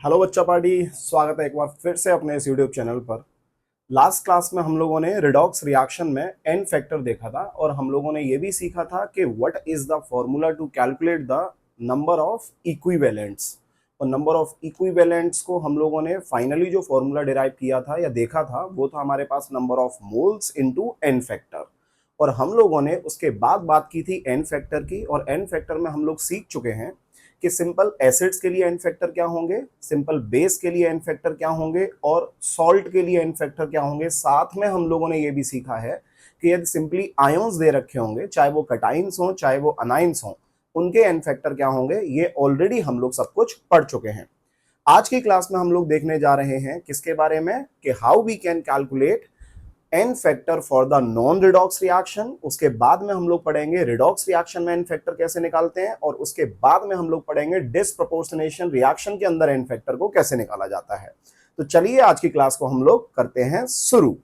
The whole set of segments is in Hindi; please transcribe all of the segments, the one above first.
हेलो बच्चा पार्टी, स्वागत है एक बार फिर से अपने इस यूट्यूब चैनल पर। लास्ट क्लास में हम लोगों ने रिडॉक्स रिएक्शन में एन फैक्टर देखा था और हम लोगों ने ये भी सीखा था कि what is the formula to calculate the number of equivalents. और नंबर ऑफ इक्विवेलेंट्स को हम लोगों ने फाइनली जो फॉर्मूला डिराइव किया था या देखा था वो था हमारे पास number of moles into n factor. और हम लोगों ने उसके बाद बात की थी एन फैक्टर की, और एन फैक्टर में हम लोग सीख चुके हैं कि सिंपल एसिड्स के लिए एन फैक्टर क्या होंगे, सिंपल बेस के लिए एन फैक्टर क्या होंगे और सॉल्ट के लिए एन फैक्टर क्या होंगे। साथ में हम लोगों ने ये भी सीखा है कि यदि सिंपली आयोन्स दे रखे होंगे, चाहे वो कटाइंस हो चाहे वो अनाइंस हो, उनके एन फैक्टर क्या होंगे, ये ऑलरेडी हम लोग सब कुछ पढ़ चुके हैं। आज की क्लास में हम लोग देखने जा रहे हैं किसके बारे में, कि how we can calculate n factor for the non redox reaction. उसके बाद में हम लोग पढ़ेंगे रिडॉक्स रिएक्शन में एन फैक्टर कैसे निकालते हैं, और उसके बाद में हम लोग पढ़ेंगे डिसप्रपोर्शनेशन रिएक्शन के अंदर एन फैक्टर को कैसे निकाला जाता है। तो चलिए आज की क्लास को हम लोग करते हैं शुरू।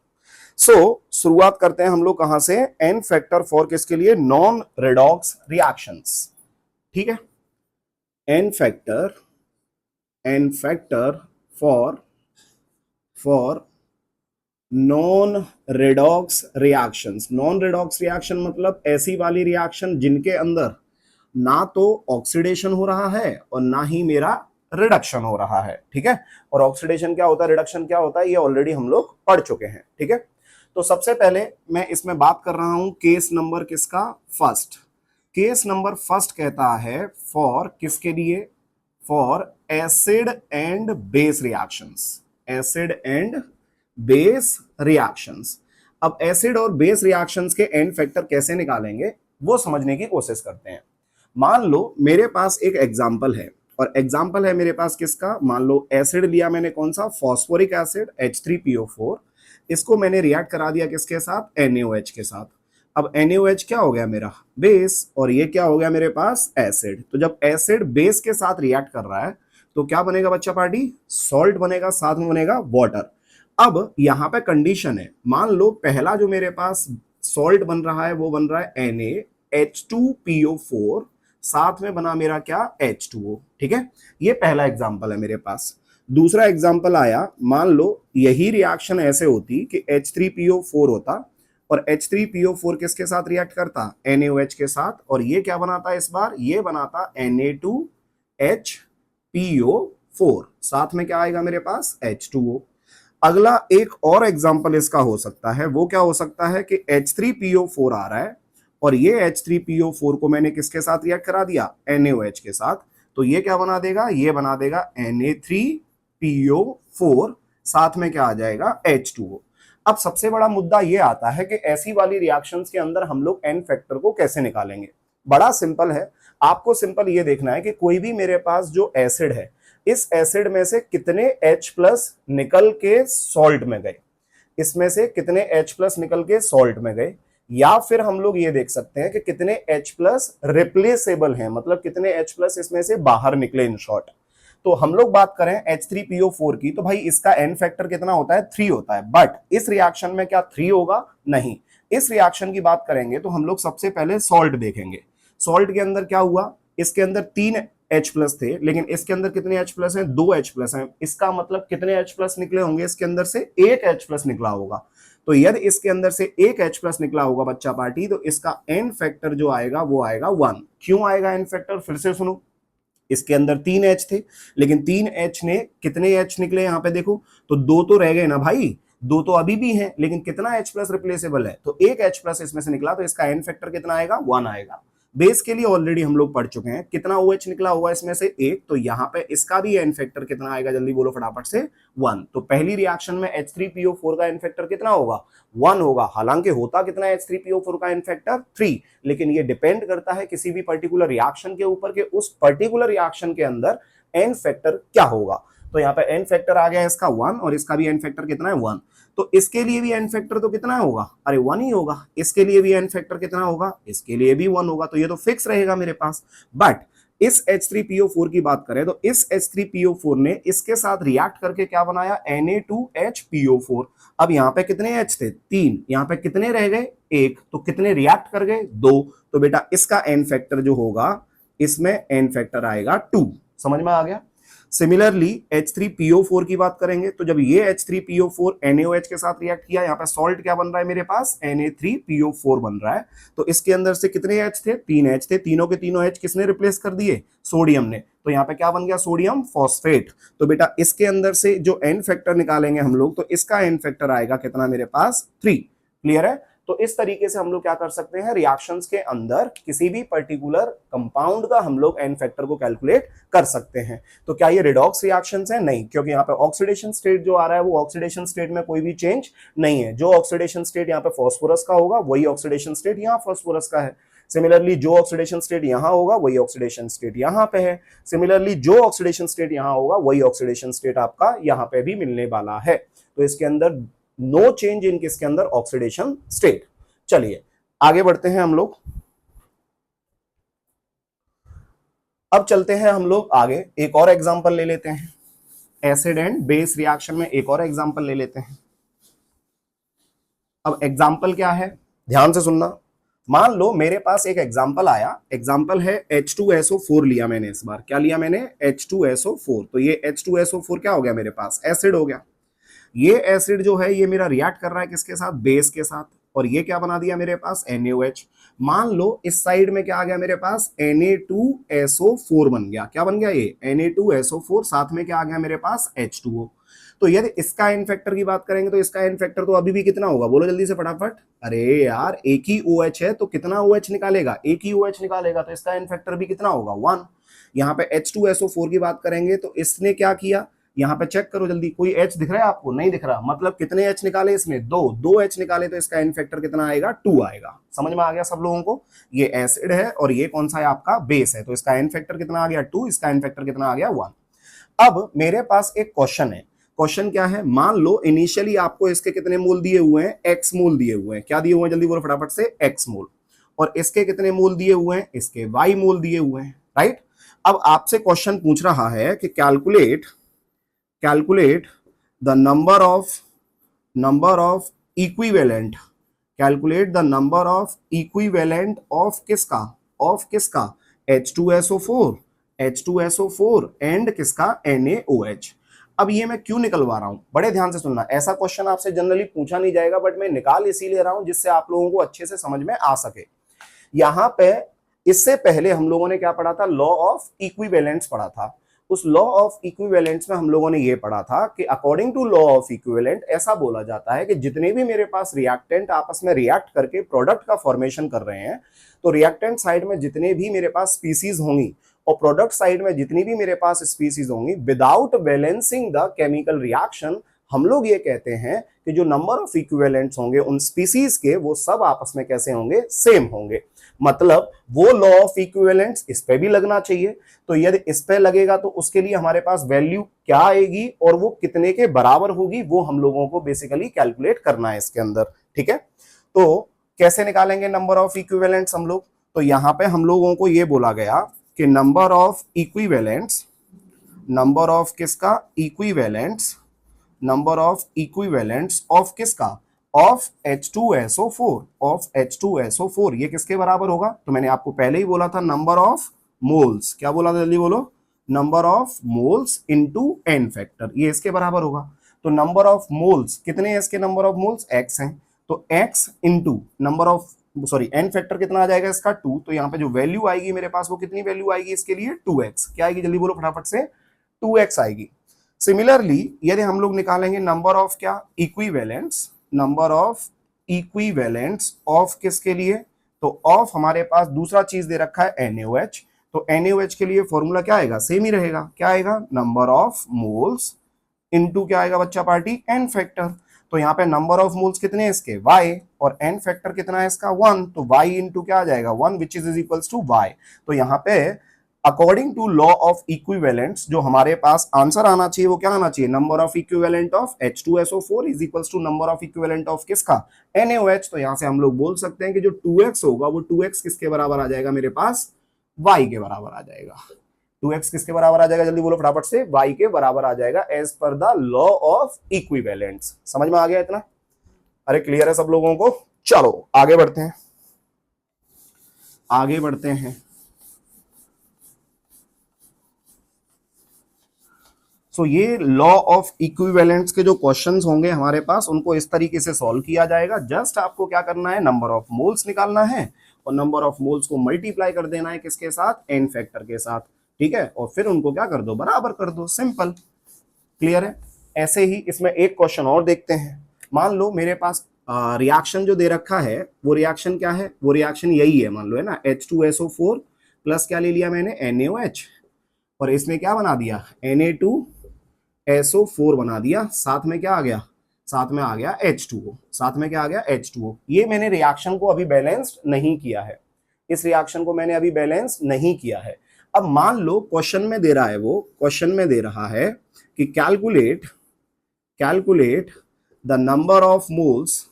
शुरुआत करते हैं हम लोग कहां से, एन फैक्टर फॉर किसके लिए, नॉन रिडॉक्स रिएक्शंस। ठीक है, n factor for non redox reactions. Non redox reaction मतलब ऐसी वाली रिएक्शन जिनके अंदर ना तो ऑक्सीडेशन हो रहा है और ना ही मेरा रिडक्शन हो रहा है। ठीक है, और ऑक्सीडेशन क्या होता है, रिडक्शन क्या होता है, ये ऑलरेडी हम लोग पढ़ चुके हैं। ठीक है, तो सबसे पहले मैं इसमें बात कर रहा हूं केस नंबर किसका, फर्स्ट। केस नंबर फर्स्ट कहता है फॉर किसके लिए, for acid and base reactions. Acid and base reactions. अब एसिड और बेस रिएक्शंस के एन फैक्टर कैसे निकालेंगे वो समझने की कोशिश करते हैं। मान लो मेरे पास एक एग्जांपल है, और एग्जांपल है मेरे पास किसका, मान लो एसिड लिया मैंने, कौन सा, फॉस्फोरिक एसिड H3PO4। इसको मैंने रिएक्ट करा दिया किसके साथ, NaOH के साथ। अब NaOH क्या हो गया मेरा, बेस, और ये क्या हो गया मेरे पास, एसिड। तो जब एसिड बेस के साथ रिएक्ट कर रहा है तो क्या बनेगा बच्चा पार्टी, सॉल्ट बनेगा, साथ में बनेगा वाटर। अब यहां पे कंडीशन है, मान लो पहला जो मेरे पास सॉल्ट बन रहा है वो बन रहा है NaH2PO4, साथ में बना मेरा क्या, H2O। ठीक है, ये पहला एग्जांपल है मेरे पास। दूसरा एग्जांपल आया, मान लो यही रिएक्शन ऐसे होती कि H3PO4 होता और H3PO4 किसके साथ रिएक्ट करता, NaOH के साथ, और ये क्या बनाता इस बार, ये बनाता Na2HPO4, साथ में क्या आएगा मेरे पास, H2O। अगला एक और एग्जांपल इसका हो सकता है, वो क्या हो सकता है कि H3PO4 आ रहा है और ये H3PO4 को मैंने किसके साथ रिएक्ट करा दिया, NaOH के साथ, तो ये क्या बना देगा, ये बना देगा Na3PO4, साथ में क्या आ जाएगा, H2O। अब सबसे बड़ा मुद्दा ये आता है कि ऐसी वाली रिएक्शंस के अंदर हम लोग एन फैक्टर को कैसे निकालेंगे। बड़ा सिंपल है, आपको सिंपल ये देखना है कि कोई भी मेरे पास जो एसिड है, इस एसिड में से कितने H प्लस निकल के सॉल्ट में गए, इसमें से कितने H प्लस निकल के सॉल्ट में गए, या फिर हम लोग ये देख सकते हैं कि कितने H प्लस रिप्लेसेबल हैं, मतलब कितने H प्लस इसमें से बाहर निकले इन शॉर्ट। तो हम लोग बात करें H3PO4 की, तो भाई इसका एन फैक्टर कितना होता है, 3 होता है। बट इस रिएक्शन में क्या 3 होगा, नहीं। इस रिएक्शन की बात करेंगे तो हम लोग सबसे पहले सॉल्ट देखेंगे। सॉल्ट के अंदर क्या हुआ, इसके अंदर 3 H प्लस थे, लेकिन इसके अंदर कितने H प्लस हैं, 2 H प्लस हैं। इसका मतलब कितने H प्लस निकले होंगे, इसके अंदर से 1 H प्लस निकला होगा। तो यदि इसके अंदर से 1 H प्लस निकला होगा बच्चा पार्टी, तो इसका एन फैक्टर जो आएगा वो आएगा 1। क्यों आएगा एन फैक्टर, फिर से सुनो। इसके अंदर 3 H थे, लेकिन 3 H ने कितने H निकले, यहां पे देखो, तो 2 तो रह गए ना भाई, 2 तो अभी भी हैं, लेकिन कितना H प्लस रिप्लेसेबल है, तो 1 H प्लस इसमें से निकला, तो इसका एन फैक्टर कितना आएगा, 1 आएगा। बेस के लिए ऑलरेडी हम लोग पढ़ चुके हैं, कितना OH निकला हुआ इसमें से 1, तो यहां पे इसका भी एन फैक्टर कितना आएगा, जल्दी बोलो फटाफट से, 1। तो पहली रिएक्शन में H3PO4 का एन फैक्टर कितना होगा, 1 होगा। हालांकि होता कितना है H3PO4 का एन फैक्टर, 3, लेकिन ये डिपेंड करता है किसी भी पर्टिकुलर रिएक्शन के ऊपर के उस पर्टिकुलर रिएक्शन के अंदर एन फैक्टर क्या होगा। तो यहाँ पे एन फैक्टर आ गया इसका 1, और इसका भी एन फैक्टर कितना है, 1। तो इसके लिए भी एन फैक्टर तो कितना होगा, अरे 1 ही होगा। इसके लिए भी एन फैक्टर कितना होगा, इसके लिए भी 1 होगा। तो ये तो फिक्स रहेगा मेरे पास। बट इस H3PO4 की बात करें तो इस H3PO4 ने इसके साथ रिएक्ट करके क्या बनाया, Na2HPO4। अब यहाँ पे कितने H थे, 3, यहाँ पे कितने रह गए, 1, तो कितने रिएक्ट कर गए, 2। तो बेटा इसका एन फैक्टर जो होगा, इसमें एन फैक्टर आएगा 2। समझ में आ गया। सिमिलरली H3PO4 की बात करेंगे तो जब ये H3PO4 NaOH के साथ रिएक्ट किया, यहाँ पे सॉल्ट क्या बन रहा है मेरे पास, Na3PO4 बन रहा है। तो इसके अंदर से कितने H थे, 3 H थे, तीनों के तीनों H किसने रिप्लेस कर दिए, सोडियम ने। तो यहाँ पे क्या बन गया, सोडियम फॉस्फेट। तो बेटा इसके अंदर से जो एन फैक्टर निकालेंगे हम लोग, तो इसका एन फैक्टर आएगा कितना मेरे पास, 3। क्लियर है। तो इस तरीके से हम लोग क्या कर सकते हैं, रिएक्शंस के अंदर किसी भी पर्टिकुलर कंपाउंड का हम लोग एन फैक्टर को कैलकुलेट कर सकते हैं। तो क्या ये रिडॉक्स रिएक्शंस है, नहीं, क्योंकि यहाँ पे ऑक्सीडेशन स्टेट जो आ रहा है वो ऑक्सीडेशन स्टेट में कोई भी चेंज नहीं है। जो ऑक्सीडेशन स्टेट यहाँ पे फॉस्फोरस का होगा वही ऑक्सीडेशन स्टेट यहाँ फॉस्फोरस का है। सिमिलरली जो ऑक्सीडेशन स्टेट यहां होगा वही ऑक्सीडेशन स्टेट यहां पे है। सिमिलरली जो ऑक्सीडेशन स्टेट यहां होगा वही ऑक्सीडेशन स्टेट आपका यहां पे भी मिलने वाला है। तो इसके अंदर नो चेंज इन किसके अंदर, ऑक्सीडेशन स्टेट। चलिए आगे बढ़ते हैं हम लोग। अब चलते हैं हम लोग आगे, एक और एग्जांपल ले लेते हैं। एसिड एंड बेस रिएक्शन में एक और एग्जांपल ले लेते हैं। अब एग्जांपल क्या है, ध्यान से सुनना। मान लो मेरे पास एक एग्जांपल आया, एग्जांपल है H2SO4 लिया मैंने इस बार। क्या लिया मैंने, H2SO4। तो ये H2SO4 क्या हो गया मेरे पास, एसिड हो गया। ये एसिड जो है ये मेरा रिएक्ट कर रहा है किसके साथ, बेस के साथ। और ये क्या बना दिया मेरे पास, NaOH। मान लो इस साइड में क्या आ गया मेरे पास, Na2SO4 बन गया। क्या बन गया ये, Na2SO4, साथ में क्या आ गया मेरे पास, H2O। तो यदि इसका एन फैक्टर की बात करेंगे तो इसका एन फैक्टर तो अभी भी कितना होगा, बोलो जल्दी से फटाफट। अरे यार एक ही OH है तो कितना OH निकालेगा, एक ही OH निकालेगा, तो इसका एन फैक्टर भी कितना होगा, 1। यहाँ पे H2SO4 की बात करेंगे तो इसने क्या किया, यहाँ पे चेक करो जल्दी, कोई H दिख रहा है आपको, नहीं दिख रहा, मतलब कितने H निकाले इसने, दो H निकाले, तो इसका एन फैक्टर कितना आएगा, 2 आएगा। समझ में आ गया सब लोगों को। ये एसिड है और ये कौन सा है आपका, बेस है, तो इसका एन फैक्टर कितना आ गया, 2, इसका एन फैक्टर कितना आ गया, 1। अब मेरे पास एक क्वेश्चन है, क्वेश्चन क्या है, मान लो इनिशियली आपको इसके कितने मोल दिए हुए हैं, x मोल दिए हुए हैं। क्या दिए हुए हैं, जल्दी बोलो फटाफट से, x मोल। और इसके कितने मोल दिए हुए हैं, इसके y मोल दिए हुए हैं, राइट। अब आपसे क्वेश्चन पूछ रहा है कि calculate the number of equivalent, calculate the number of equivalent of किसका, H2SO4 एंड किसका, NaOH। अब ये मैं क्यों निकलवा रहा हूं, बड़े ध्यान से सुनना। ऐसा क्वेश्चन आपसे जनरली पूछा नहीं जाएगा, बट मैं निकाल इसीलिए रहा हूं जिससे आप लोगों को अच्छे से समझ में आ सके। यहां पे इससे पहले हम लोगों ने क्या पढ़ा था, लॉ ऑफ इक्विवेलेंट्स पढ़ा था। उस लॉ ऑफ इक्विवेलेंट्स में हम लोगों ने ये पढ़ा था कि according to law of equivalent ऐसा बोला जाता है कि जितने भी मेरे पास रिएक्टेंट आपस में रिएक्ट करके प्रोडक्ट का फॉर्मेशन कर रहे हैं, तो रिएक्टेंट साइड में जितने भी मेरे पास स्पीसीज होंगी और प्रोडक्ट साइड में जितनी भी मेरे पास स्पीसीज होंगी, without balancing the chemical reaction, हम लोग ये कहते हैं कि जो नंबर ऑफ इक्विवेलेंट्स होंगे उन स्पीसीज के, वो सब आपस में कैसे होंगे, सेम होंगे। मतलब वो लॉ ऑफ इक्विवेलेंट्स इस पे भी लगना चाहिए। तो यदि इस पे लगेगा तो उसके लिए हमारे पास वैल्यू क्या आएगी और वो कितने के बराबर होगी, वो हम लोगों को बेसिकली कैलकुलेट करना है इसके अंदर। ठीक है, तो कैसे निकालेंगे नंबर ऑफ इक्विवेलेंट्स हम लोग, तो यहां पे हम लोगों को ये बोला गया कि number of equivalents, number of किसका, equivalents, number of equivalents of किसका, ऑफ H2SO4, ऑफ H2SO4, ये किसके बराबर होगा, तो मैंने आपको पहले ही बोला था नंबर ऑफ मोल्स। क्या बोला था, जल्दी बोलो, number of moles into n factor, ये इसके बराबर होगा। तो नंबर ऑफ मोल्स कितने हैं इसके, नंबर ऑफ मोल्स x हैं, तो x into number of, sorry n factor कितना आ जाएगा इसका, 2। तो यहाँ पे जो वैल्यू आएगी मेरे पास वो कितनी वैल्यू आएगी इसके लिए, 2x। क्या आएगी, जल्दी बोलो फटाफट से, 2x आएगी। सिमिलरली यदि हम लोग निकालेंगे नंबर ऑफ क्या, equivalents, number of equivalents of किसके लिए, तो ऑफ हमारे पास दूसरा चीज दे रखा है NaOH। तो NaOH के लिए फॉर्मूला क्या आएगा, सेम ही रहेगा। क्या आएगा, नंबर ऑफ मोल्स इनटू क्या आएगा बच्चा पार्टी, एन फैक्टर। तो यहाँ पे नंबर ऑफ मोल्स कितने हैं इसके, y, और एन फैक्टर कितना है इसका, 1। तो y इनटू क्या आ जाएगा, 1, which is equals to y। तो यहाँ पे according to law of equivalents जो हमारे पास आंसर आना चाहिए वो क्या आना चाहिए, number of equivalent of H2SO4 is equals to number of equivalent of किसका, NaOH। तो यहां से हम लोग बोल सकते हैं कि जो 2x होगा वो 2x किसके बराबर आ जाएगा मेरे पास, y के बराबर आ जाएगा। 2x किसके बराबर आ जाएगा, जल्दी बोलो फटाफट से, y के बराबर आ जाएगा as per the law of equivalents. समझ में आ गया इतना, अरे क्लियर है सब लोगों को। चलो आगे बढ़ते हैं, आगे बढ़ते हैं। सो ये लॉ ऑफ इक्विवेलेंट्स के जो क्वेश्चंस होंगे हमारे पास उनको इस तरीके से सॉल्व किया जाएगा। जस्ट आपको क्या करना है, नंबर ऑफ मोल्स निकालना है और नंबर ऑफ मोल्स को मल्टीप्लाई कर देना है किसके साथ, एन फैक्टर के साथ, ठीक है, और फिर उनको क्या कर दो, बराबर कर दो, सिंपल, क्लियर है। ऐसे ही इसमें एक क्वेश्चन और देखते हैं। मान लो मेरे पास रिएक्शन जो दे रखा है वो रिएक्शन क्या है, वो रिएक्शन यही है, मान लो है ना, H2SO4 प्लस क्या ले लिया मैंने, NaOH, और इसमें क्या बना दिया, Na2SO4 बना दिया, साथ में क्या आ गया, साथ में आ गया H2O, साथ में क्या आ गया, H2O। ये मैंने रिएक्शन को अभी बैलेंस्ड नहीं किया है, इस रिएक्शन को मैंने अभी बैलेंस नहीं किया है। अब मान लो क्वेश्चन में दे रहा है, वो क्वेश्चन में दे रहा है कि calculate the number of moles,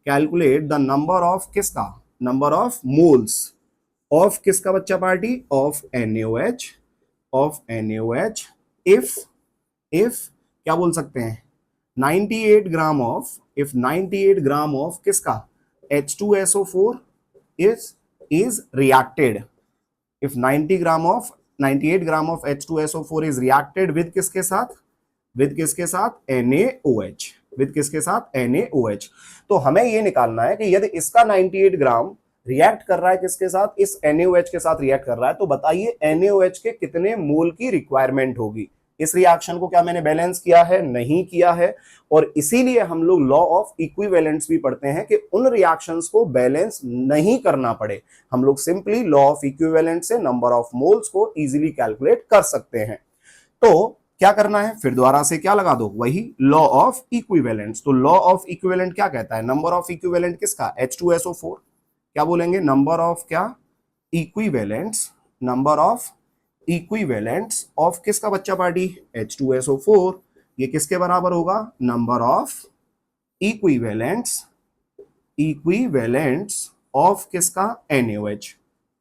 calculate the number of किसका, नंबर ऑफ मोल्स ऑफ किसका बच्चा पार्टी, ऑफ NaOH, इफ क्या बोल सकते हैं, 98 gram of, if 98 gram of किसका, H2SO4 is reacted, if 98 gram of H2SO4 is reacted with किसके साथ, विद किसके साथ, NaOH, विद किसके साथ, NaOH। तो हमें ये निकालना है कि यदि इसका 98 ग्राम रिएक्ट कर रहा है किसके साथ, इस NaOH के साथ रिएक्ट कर रहा है, तो बताइए NaOH के कितने मोल की रिक्वायरमेंट होगी। इस रिएक्शन को क्या मैंने बैलेंस किया है, नहीं किया है, और इसीलिए हम लोग लॉ ऑफ इक्विवेलेंट्स भी पढ़ते हैं कि उन रिएक्शंस को बैलेंस नहीं करना पड़े, हम लोग सिंपली लॉ ऑफ इक्विवेलेंट से नंबर ऑफ मोल्स को इजीली कैलकुलेट कर सकते हैं। तो क्या करना है, फिर दोबारा से क्या लगा दो, वही लॉ ऑफ इक्विवेलेंट्स। तो लॉ ऑफ इक्विवेलेंट क्या कहता है, नंबर ऑफ इक्विवेलेंट किसका, H2SO4, क्या बोलेंगे, नंबर ऑफ क्या, equivalents, number of equivalents of किसका बच्चा पार्टी, H2SO4, ये किसके बराबर होगा, नंबर ऑफ इक्विवेलेंट्स ऑफ किसका, NaOH,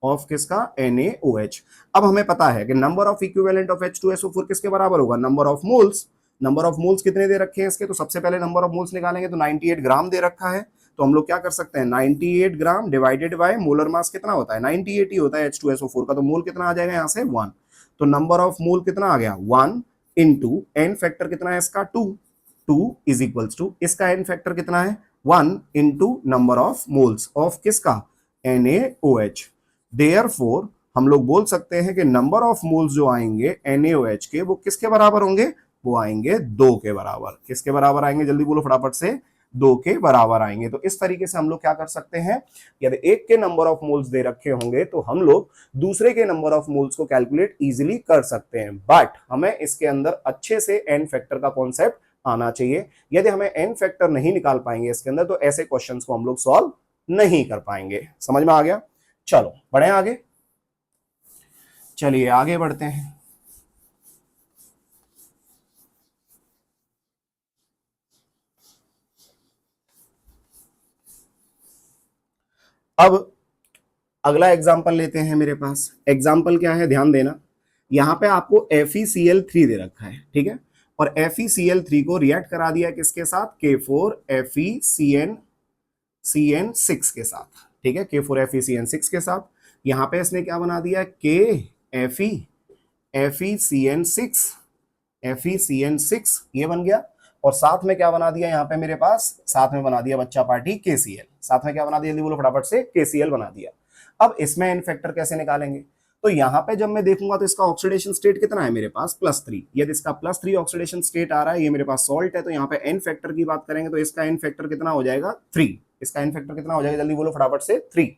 ऑफ किसका, NaOH। अब हमें पता है कि number of equivalent of H2SO4 किसके बराबर होगा, number of moles. Number of moles कितने दे रखे हैं इसके, तो सबसे पहले नंबर ऑफ मोल्स निकालेंगे, तो 98 ग्राम दे रखा है, तो हम लोग क्या कर सकते हैं, 98 gram divided by molar mass कितना होता है, 98 ही होता है H2SO4 का, तो मोल कितना आ जाएगा यहाँ से 1, तो नंबर ऑफ मोल कितना आ गया 1 इंटू एन फैक्टर कितना है इसका 2 इज इक्वल्स टू, इसका एन फैक्टर कितना है 1 into number of moles of किसका, NaOH। देयरफॉर हम लोग बोल सकते हैं कि नंबर ऑफ मोल्स जो आएंगे NaOH के, वो किसके बराबर होंगे, वो आएंगे 2 के बराबर। किसके बराबर आएंगे, जल्दी बोलो फटाफट से, 2 के बराबर आएंगे। तो इस तरीके से हम लोग क्या कर सकते हैं, यदि एक के नंबर ऑफ मोल्स दे रखे होंगे तो हम लोग दूसरे के नंबर ऑफ मोल्स को कैलकुलेट इजीली कर सकते हैं, बट हमें इसके अंदर अच्छे से एन फैक्टर का कॉन्सेप्ट आना चाहिए। यदि हमें एन फैक्टर नहीं निकाल पाएंगे इसके अंदर, तो ऐसे क्वेश्चंस को हम लोग सॉल्व नहीं कर पाएंगे। समझ में आ गया, चलो बढ़े आगे, चलिए आगे बढ़ते हैं। अब अगला एग्जाम्पल लेते हैं मेरे पास। एग्जाम्पल क्या है, ध्यान देना, यहां पे आपको FeCl3 दे रखा है, ठीक है, और FeCl3 को रिएक्ट करा दिया किसके साथ, K4FeCN6 के साथ, ठीक है, K4FeCN6 के साथ। यहां पे इसने क्या बना दिया, FeCN6 ये बन गया, और साथ में क्या बना दिया यहाँ पे मेरे पास, साथ में बना दिया बच्चा पार्टी KCl, साथ में क्या बना दिया, जल्दी बोलो फटाफट से, KCl बना दिया। अब इसमें एन फैक्टर कैसे निकालेंगे, तो यहाँ पे जब मैं देखूंगा तो इसका ऑक्सीडेशन स्टेट कितना है मेरे पास, +3। यदि इसका +3 ऑक्सीडेशन स्टेट आ रहा है, ये मेरे पास सॉल्ट है, तो यहाँ पे एन फैक्टर की बात करेंगे तो इसका एन फैक्टर कितना हो जाएगा 3। इसका एन फैक्टर कितना हो जाएगा, जल्दी बोलो फटाफट से, 3।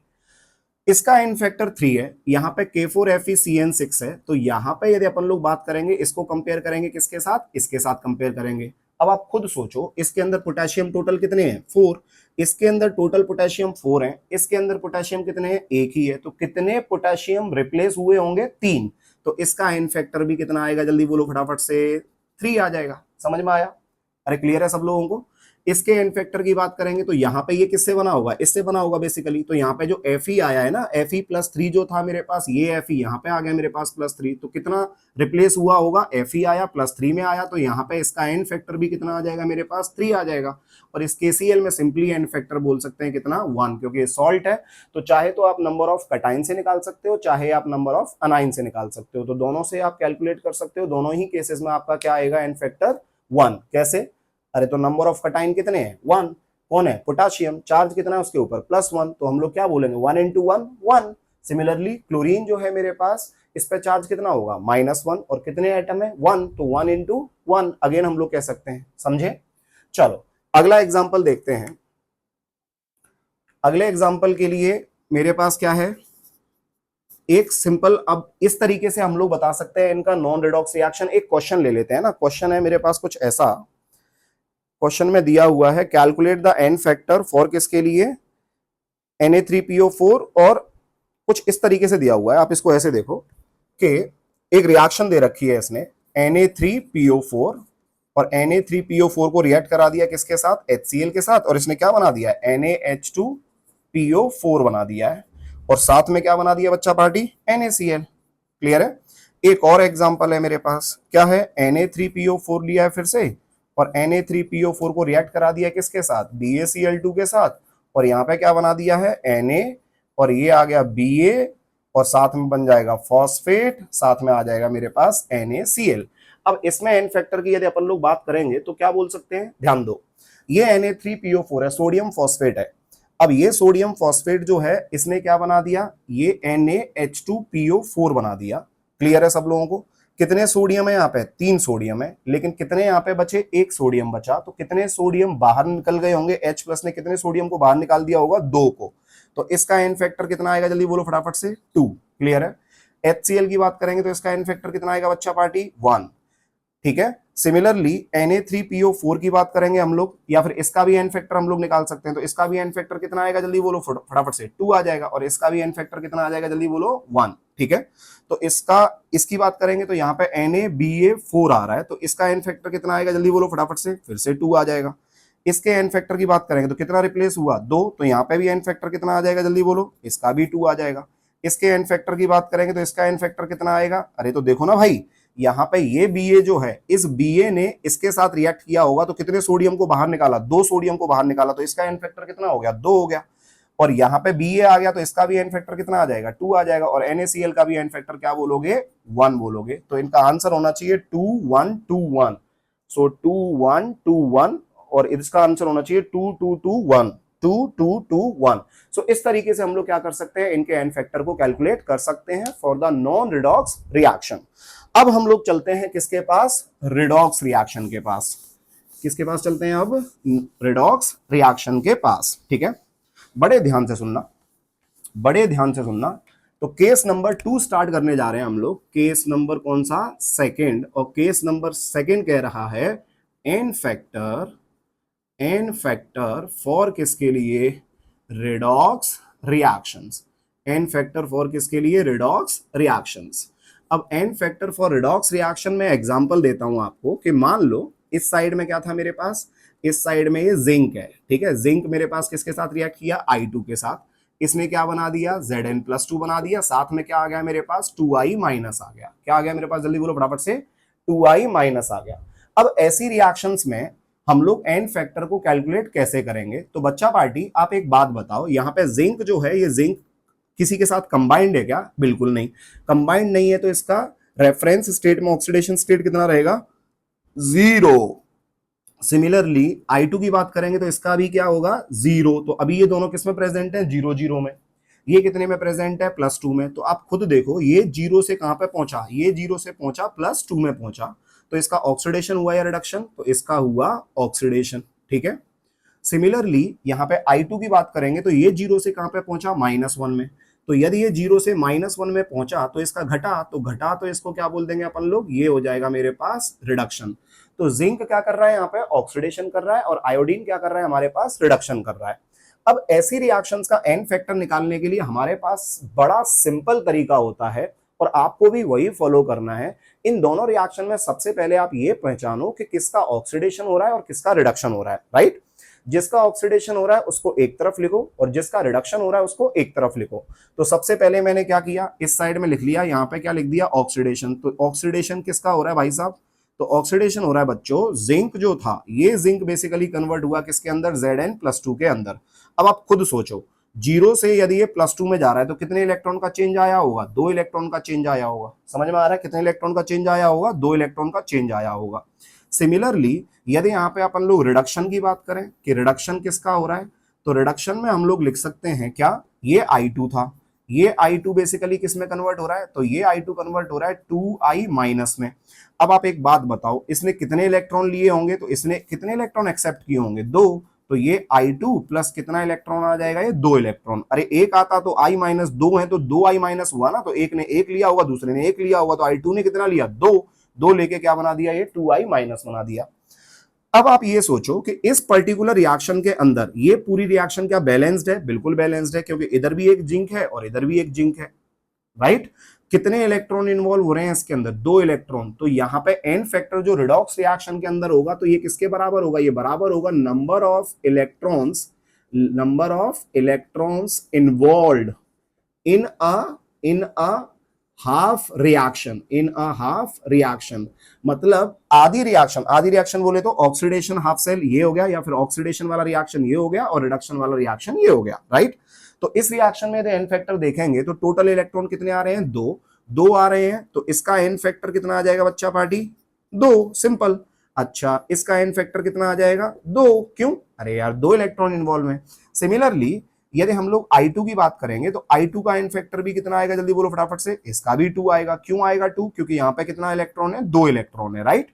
इसका एन फैक्टर 3 है, यहाँ पे K4FeCN6 है, तो यहाँ पे यदि अपन लोग बात करेंगे, इसको कंपेयर करेंगे किसके साथ, इसके साथ कंपेयर करेंगे। अब आप खुद सोचो, इसके अंदर पोटेशियम टोटल कितने हैं 4, इसके अंदर टोटल पोटेशियम 4 है, इसके अंदर पोटेशियम कितने हैं, 1 ही है, तो कितने पोटेशियम रिप्लेस हुए होंगे 3, तो इसका एन फैक्टर भी कितना आएगा, जल्दी बोलो फटाफट से, 3 आ जाएगा। समझ में आया, अरे क्लियर है सब लोगों को। इसके एन फैक्टर की बात करेंगे तो यहाँ पे ये किससे बना होगा, इससे बना होगा बेसिकली। तो यहाँ पे जो Fe आया है ना, Fe+3 जो था मेरे पास, ये Fe यहाँ पे आ गया मेरे पास +3, तो कितना रिप्लेस हुआ होगा, Fe आया +3 में आया, तो यहाँ पे इसका एन फैक्टर भी कितना आ जाएगा मेरे पास, 3 आ जाएगा। और इस KCl में सिंपली एन फैक्टर बोल सकते हैं कितना, 1, क्योंकि ये सॉल्ट है। तो चाहे तो आप नंबर ऑफ कटाइन से निकाल सकते हो, चाहे आप नंबर ऑफ अनाइन से निकाल सकते हो, तो दोनों से आप कैलकुलेट कर सकते हो। दोनों ही केसेस में आपका क्या आएगा, एन फैक्टर 1। कैसे, अरे तो नंबर ऑफ कटाइन कितने हैं, 1, कौन है, पोटाशियम, चार्ज कितना है उसके ऊपर, +1, तो हम लोग क्या बोलेंगे, 1 × 1 1। सिमिलरली क्लोरीन जो है मेरे पास, इस पे चार्ज कितना होगा, -1, और कितने एटम है, 1, तो 1 × 1 अगेन हम लोग कह सकते हैं, समझे। चलो अगला एग्जांपल देखते हैं। अगले एग्जांपल के लिए मेरे पास क्या है, एक सिंपल, अब इस तरीके से हम लोग बता सकते हैं इनका नॉन रिडॉक्स रिएक्शन। एक क्वेश्चन ले लेते हैं ना, क्वेश्चन है मेरे पास कुछ ऐसा, क्वेश्चन में दिया हुआ है calculate the n factor for किसके लिए, Na3PO4, और कुछ इस तरीके से दिया हुआ है। आप इसको ऐसे देखो कि एक रिएक्शन दे रखी है इसने, Na3PO4, और Na3PO4 को रिएक्ट करा दिया किसके साथ, HCl के साथ, और इसने क्या बना दिया है, NaH2PO4 बना दिया है, और साथ में क्या बना दिया बच्चा पार्टी, NaCl। क्लियर है। एक और एग्जांपल है मेरे पास, क्या है, Na3PO4 लिया है फिर से, और Na3PO4 को रिएक्ट करा दिया किसके साथ, BaCl2 के साथ, और यहाँ पे क्या बना दिया है, Na, और ये आ गया Ba, और साथ में बन जाएगा फॉस्फेट, साथ में आ जाएगा मेरे पास NaCl। अब इसमें एन फैक्टर की यदि अपन लोग बात करेंगे तो क्या बोल सकते हैं, ध्यान दो, ये Na3PO4 है, सोडियम फॉस्फेट है। अब ये सोडियम फॉस्फेट जो है इसने क्या बना दिया, ये NaH2PO4 बना दिया। क्लियर है सब लोगों को। कितने सोडियम है यहाँ पे, 3 सोडियम है, लेकिन कितने यहाँ पे बचे, 1 सोडियम बचा, तो कितने सोडियम बाहर निकल गए होंगे, H+ ने कितने सोडियम को बाहर निकाल दिया होगा, 2 को। तो इसका एन फैक्टर कितना आएगा, जल्दी बोलो फटाफट से, 2। क्लियर है। HCl की बात करेंगे तो इसका एन फैक्टर कितना आएगा बच्चा पार्टी, 1। ठीक है। सिमिलरली Na3PO4 की बात करेंगे हम लोग, या फिर इसका भी एन फैक्टर हम लोग निकाल सकते हैं, तो इसका भी एन फैक्टर कितना आएगा, जल्दी बोलो फटाफट से, 2 आ जाएगा, और इसका भी एन फैक्टर कितना आ जाएगा, जल्दी बोलो, 1। ठीक है। तो इसकी बात करेंगे तो यहाँ पे NaBa4 आ रहा है, तो इसका एन फैक्टर कितना आएगा, जल्दी बोलो फटाफट से, फिर से 2 आ जाएगा। इसके एन फैक्टर की बात करेंगे तो कितना रिप्लेस हुआ, 2, तो यहाँ पे भी एन फैक्टर कितना आ जाएगा, जल्दी बोलो, इसका भी 2 आ जाएगा। इसके एन फैक्टर की बात करेंगे तो इसका एन फैक्टर कितना आएगा, अरे तो देखो ना भाई, यहाँ पे ये Ba जो है, इस Ba ने इसके साथ रिएक्ट किया होगा, तो कितने सोडियम को बाहर निकाला, 2 सोडियम को बाहर निकाला, तो इसका एन फैक्टर कितना हो गया, 2 हो गया। और यहाँ पे Ba आ गया, तो इसका भी एन फैक्टर कितना आ जाएगा, 2 आ जाएगा, और NaCl का भी एन फैक्टर क्या बोलोगे, 1 बोलोगे। तो इनका आंसर होना चाहिए 2 1 2 1। सो 2 1 2 1, और इसका आंसर होना चाहिए 2 2 2 1 2 2 2 1। सो इस तरीके से हम लोग क्या कर सकते हैं, इनके एन फैक्टर को कैलकुलेट कर सकते हैं for the non redox reaction. अब हम लोग चलते हैं किसके पास, रिडॉक्स रिएक्शन के पास। किसके पास चलते हैं अब, रिडॉक्स रिएक्शन के पास। ठीक है, बड़े ध्यान से सुनना, बड़े ध्यान से सुनना। तो केस नंबर 2 स्टार्ट करने जा रहे हैं हम लोग। केस नंबर कौन सा, सेकंड, और केस नंबर सेकंड कह रहा है एन फैक्टर फॉर किसके लिए, redox reactions. N factor for किसके लिए, रिडॉक्स रिएक्शंस। अब n factor for redox reaction में एग्जांपल देता हूं आपको कि मान लो इस साइड में क्या था मेरे पास, इस साइड में ये जिंक है। ठीक है, जिंक मेरे पास किसके साथ रिएक्ट किया, I2 के साथ। इसने क्या बना दिया, Zn+2 बना दिया, साथ में क्या आ गया मेरे पास, 2I- आ गया। क्या आ गया मेरे पास, जल्दी बोलो फटाफट से, 2I- आ गया। अब ऐसी रिएक्शंस में हम लोग एन फैक्टर को कैलकुलेट कैसे करेंगे, तो बच्चा पार्टी आप एक बात बताओ, यहाँ पे जिंक जो है, ये जिंक किसी के साथ कंबाइंड है क्या, बिल्कुल नहीं, कंबाइंड नहीं है, तो इसका रेफरेंस स्टेट में ऑक्सीडेशन स्टेट कितना रहेगा, 0। सिमिलरली I2 की बात करेंगे तो इसका भी क्या होगा, 0। तो अभी ये दोनों किस में प्रेजेंट है, 0 0 में। ये कितने में प्रेजेंट है, +2 में। तो आप खुद देखो, ये 0 से कहां पे पहुंचा, ये 0 से पहुंचा +2 में पहुंचा, तो इसका ऑक्सीडेशन हुआ या रिडक्शन, तो इसका हुआ ऑक्सीडेशन। ठीक है। सिमिलरली यहाँ पे I2 की बात करेंगे तो ये 0 से कहां पे पहुंचा, -1 में। तो यदि ये 0 से -1 में पहुंचा तो इसका घटा, तो इसको क्या बोल देंगे अपन लोग, ये हो जाएगा मेरे पास रिडक्शन। तो जिंक क्या कर रहा है यहाँ पे, ऑक्सीडेशन कर रहा है, और आयोडीन क्या कर रहा है हमारे पास, रिडक्शन कर रहा है। अब ऐसी रिएक्शंस का एन फैक्टर निकालने के लिए हमारे पास बड़ा सिंपल तरीका होता है, और आपको भी वही फॉलो करना है। इन दोनों रिएक्शन में सबसे पहले आप ये पहचानो कि किसका ऑक्सीडेशन हो रहा है और किसका रिडक्शन हो रहा है, राइट। जिसका ऑक्सीडेशन हो रहा है उसको एक तरफ लिखो और जिसका रिडक्शन हो रहा है उसको एक तरफ लिखो। तो सबसे पहले मैंने क्या किया, इस साइड में लिख लिया, यहाँ पे क्या लिख दिया, ऑक्सीडेशन। तो ऑक्सीडेशन किसका हो रहा है भाई साहब, तो ऑक्सीडेशन हो रहा है बच्चों जिंक जो था, ये जिंक बेसिकली कन्वर्ट हुआ किसके अंदर, Zn+2 के अंदर। अब आप खुद सोचो, जीरो से यदि ये +2 में जा रहा है तो कितने इलेक्ट्रॉन का चेंज आया होगा, 2 इलेक्ट्रॉन का चेंज आया होगा। समझ में आ रहा है, कितने इलेक्ट्रॉन का चेंज आया होगा, 2 इलेक्ट्रॉन का चेंज आया होगा। सिमिलरली यदि यहाँ पे अपन लोग रिडक्शन की बात करें कि रिडक्शन किसका हो रहा है, तो रिडक्शन में हम लोग लिख सकते हैं क्या, ये I2 था, ये I2 बेसिकली किस में कन्वर्ट हो रहा है, तो ये I2 कन्वर्ट हो रहा है 2I- में। अब आप एक बात बताओ, इसने कितने इलेक्ट्रॉन लिए होंगे, तो इसने कितने इलेक्ट्रॉन एक्सेप्ट किए होंगे, 2। तो ये I2 प्लस कितना इलेक्ट्रॉन आ जाएगा, ये 2 इलेक्ट्रॉन। अरे एक आता तो I-2 है, तो 2I- हुआ ना, तो एक ने एक लिया होगा, दूसरे ने एक लिया होगा, तो I2 ने कितना लिया, 2। 2 लेके क्या बना दिया, ये 2I- बना दिया। अब आप ये सोचो कि इस पर्टिकुलर रिएक्शन के अंदर ये पूरी रिएक्शन क्या बैलेंस्ड है, बिल्कुल बैलेंस्ड है, क्योंकि इधर भी एक जिंक है और इधर भी एक जिंक है, राइट। कितने इलेक्ट्रॉन इन्वॉल्व हो रहे हैं इसके अंदर, 2 इलेक्ट्रॉन। तो यहाँ पे एन फैक्टर जो रिडॉक्स रिएक्शन के अंदर होगा, तो ये किसके बराबर होगा, ये बराबर होगा number of electrons involve in a half reaction. मतलब आधी रिएक्शन बोले तो ऑक्सीडेशन हाफ सेल ये हो गया, या फिर ऑक्सीडेशन वाला रिएक्शन ये हो गया और रिडक्शन वाला रिएक्शन ये हो गया, राइट। तो इस रिएक्शन में यदि एन फैक्टर देखेंगे तो टोटल इलेक्ट्रॉन कितने आ रहे हैं, 2 आ रहे हैं। तो इसका एन फैक्टर कितना आ जाएगा बच्चा पार्टी, 2, सिंपल। अच्छा, इसका एन फैक्टर कितना आ जाएगा, 2। क्यों, अरे यार 2 इलेक्ट्रॉन इन्वॉल्व है। सिमिलरली यदि हम लोग I2 की बात करेंगे तो I2 का एन फैक्टर भी कितना आएगा, जल्दी बोलो फटाफट से, इसका भी 2 आएगा। क्यों आएगा 2, क्योंकि यहाँ पे कितना इलेक्ट्रॉन है, 2 इलेक्ट्रॉन है, राइट।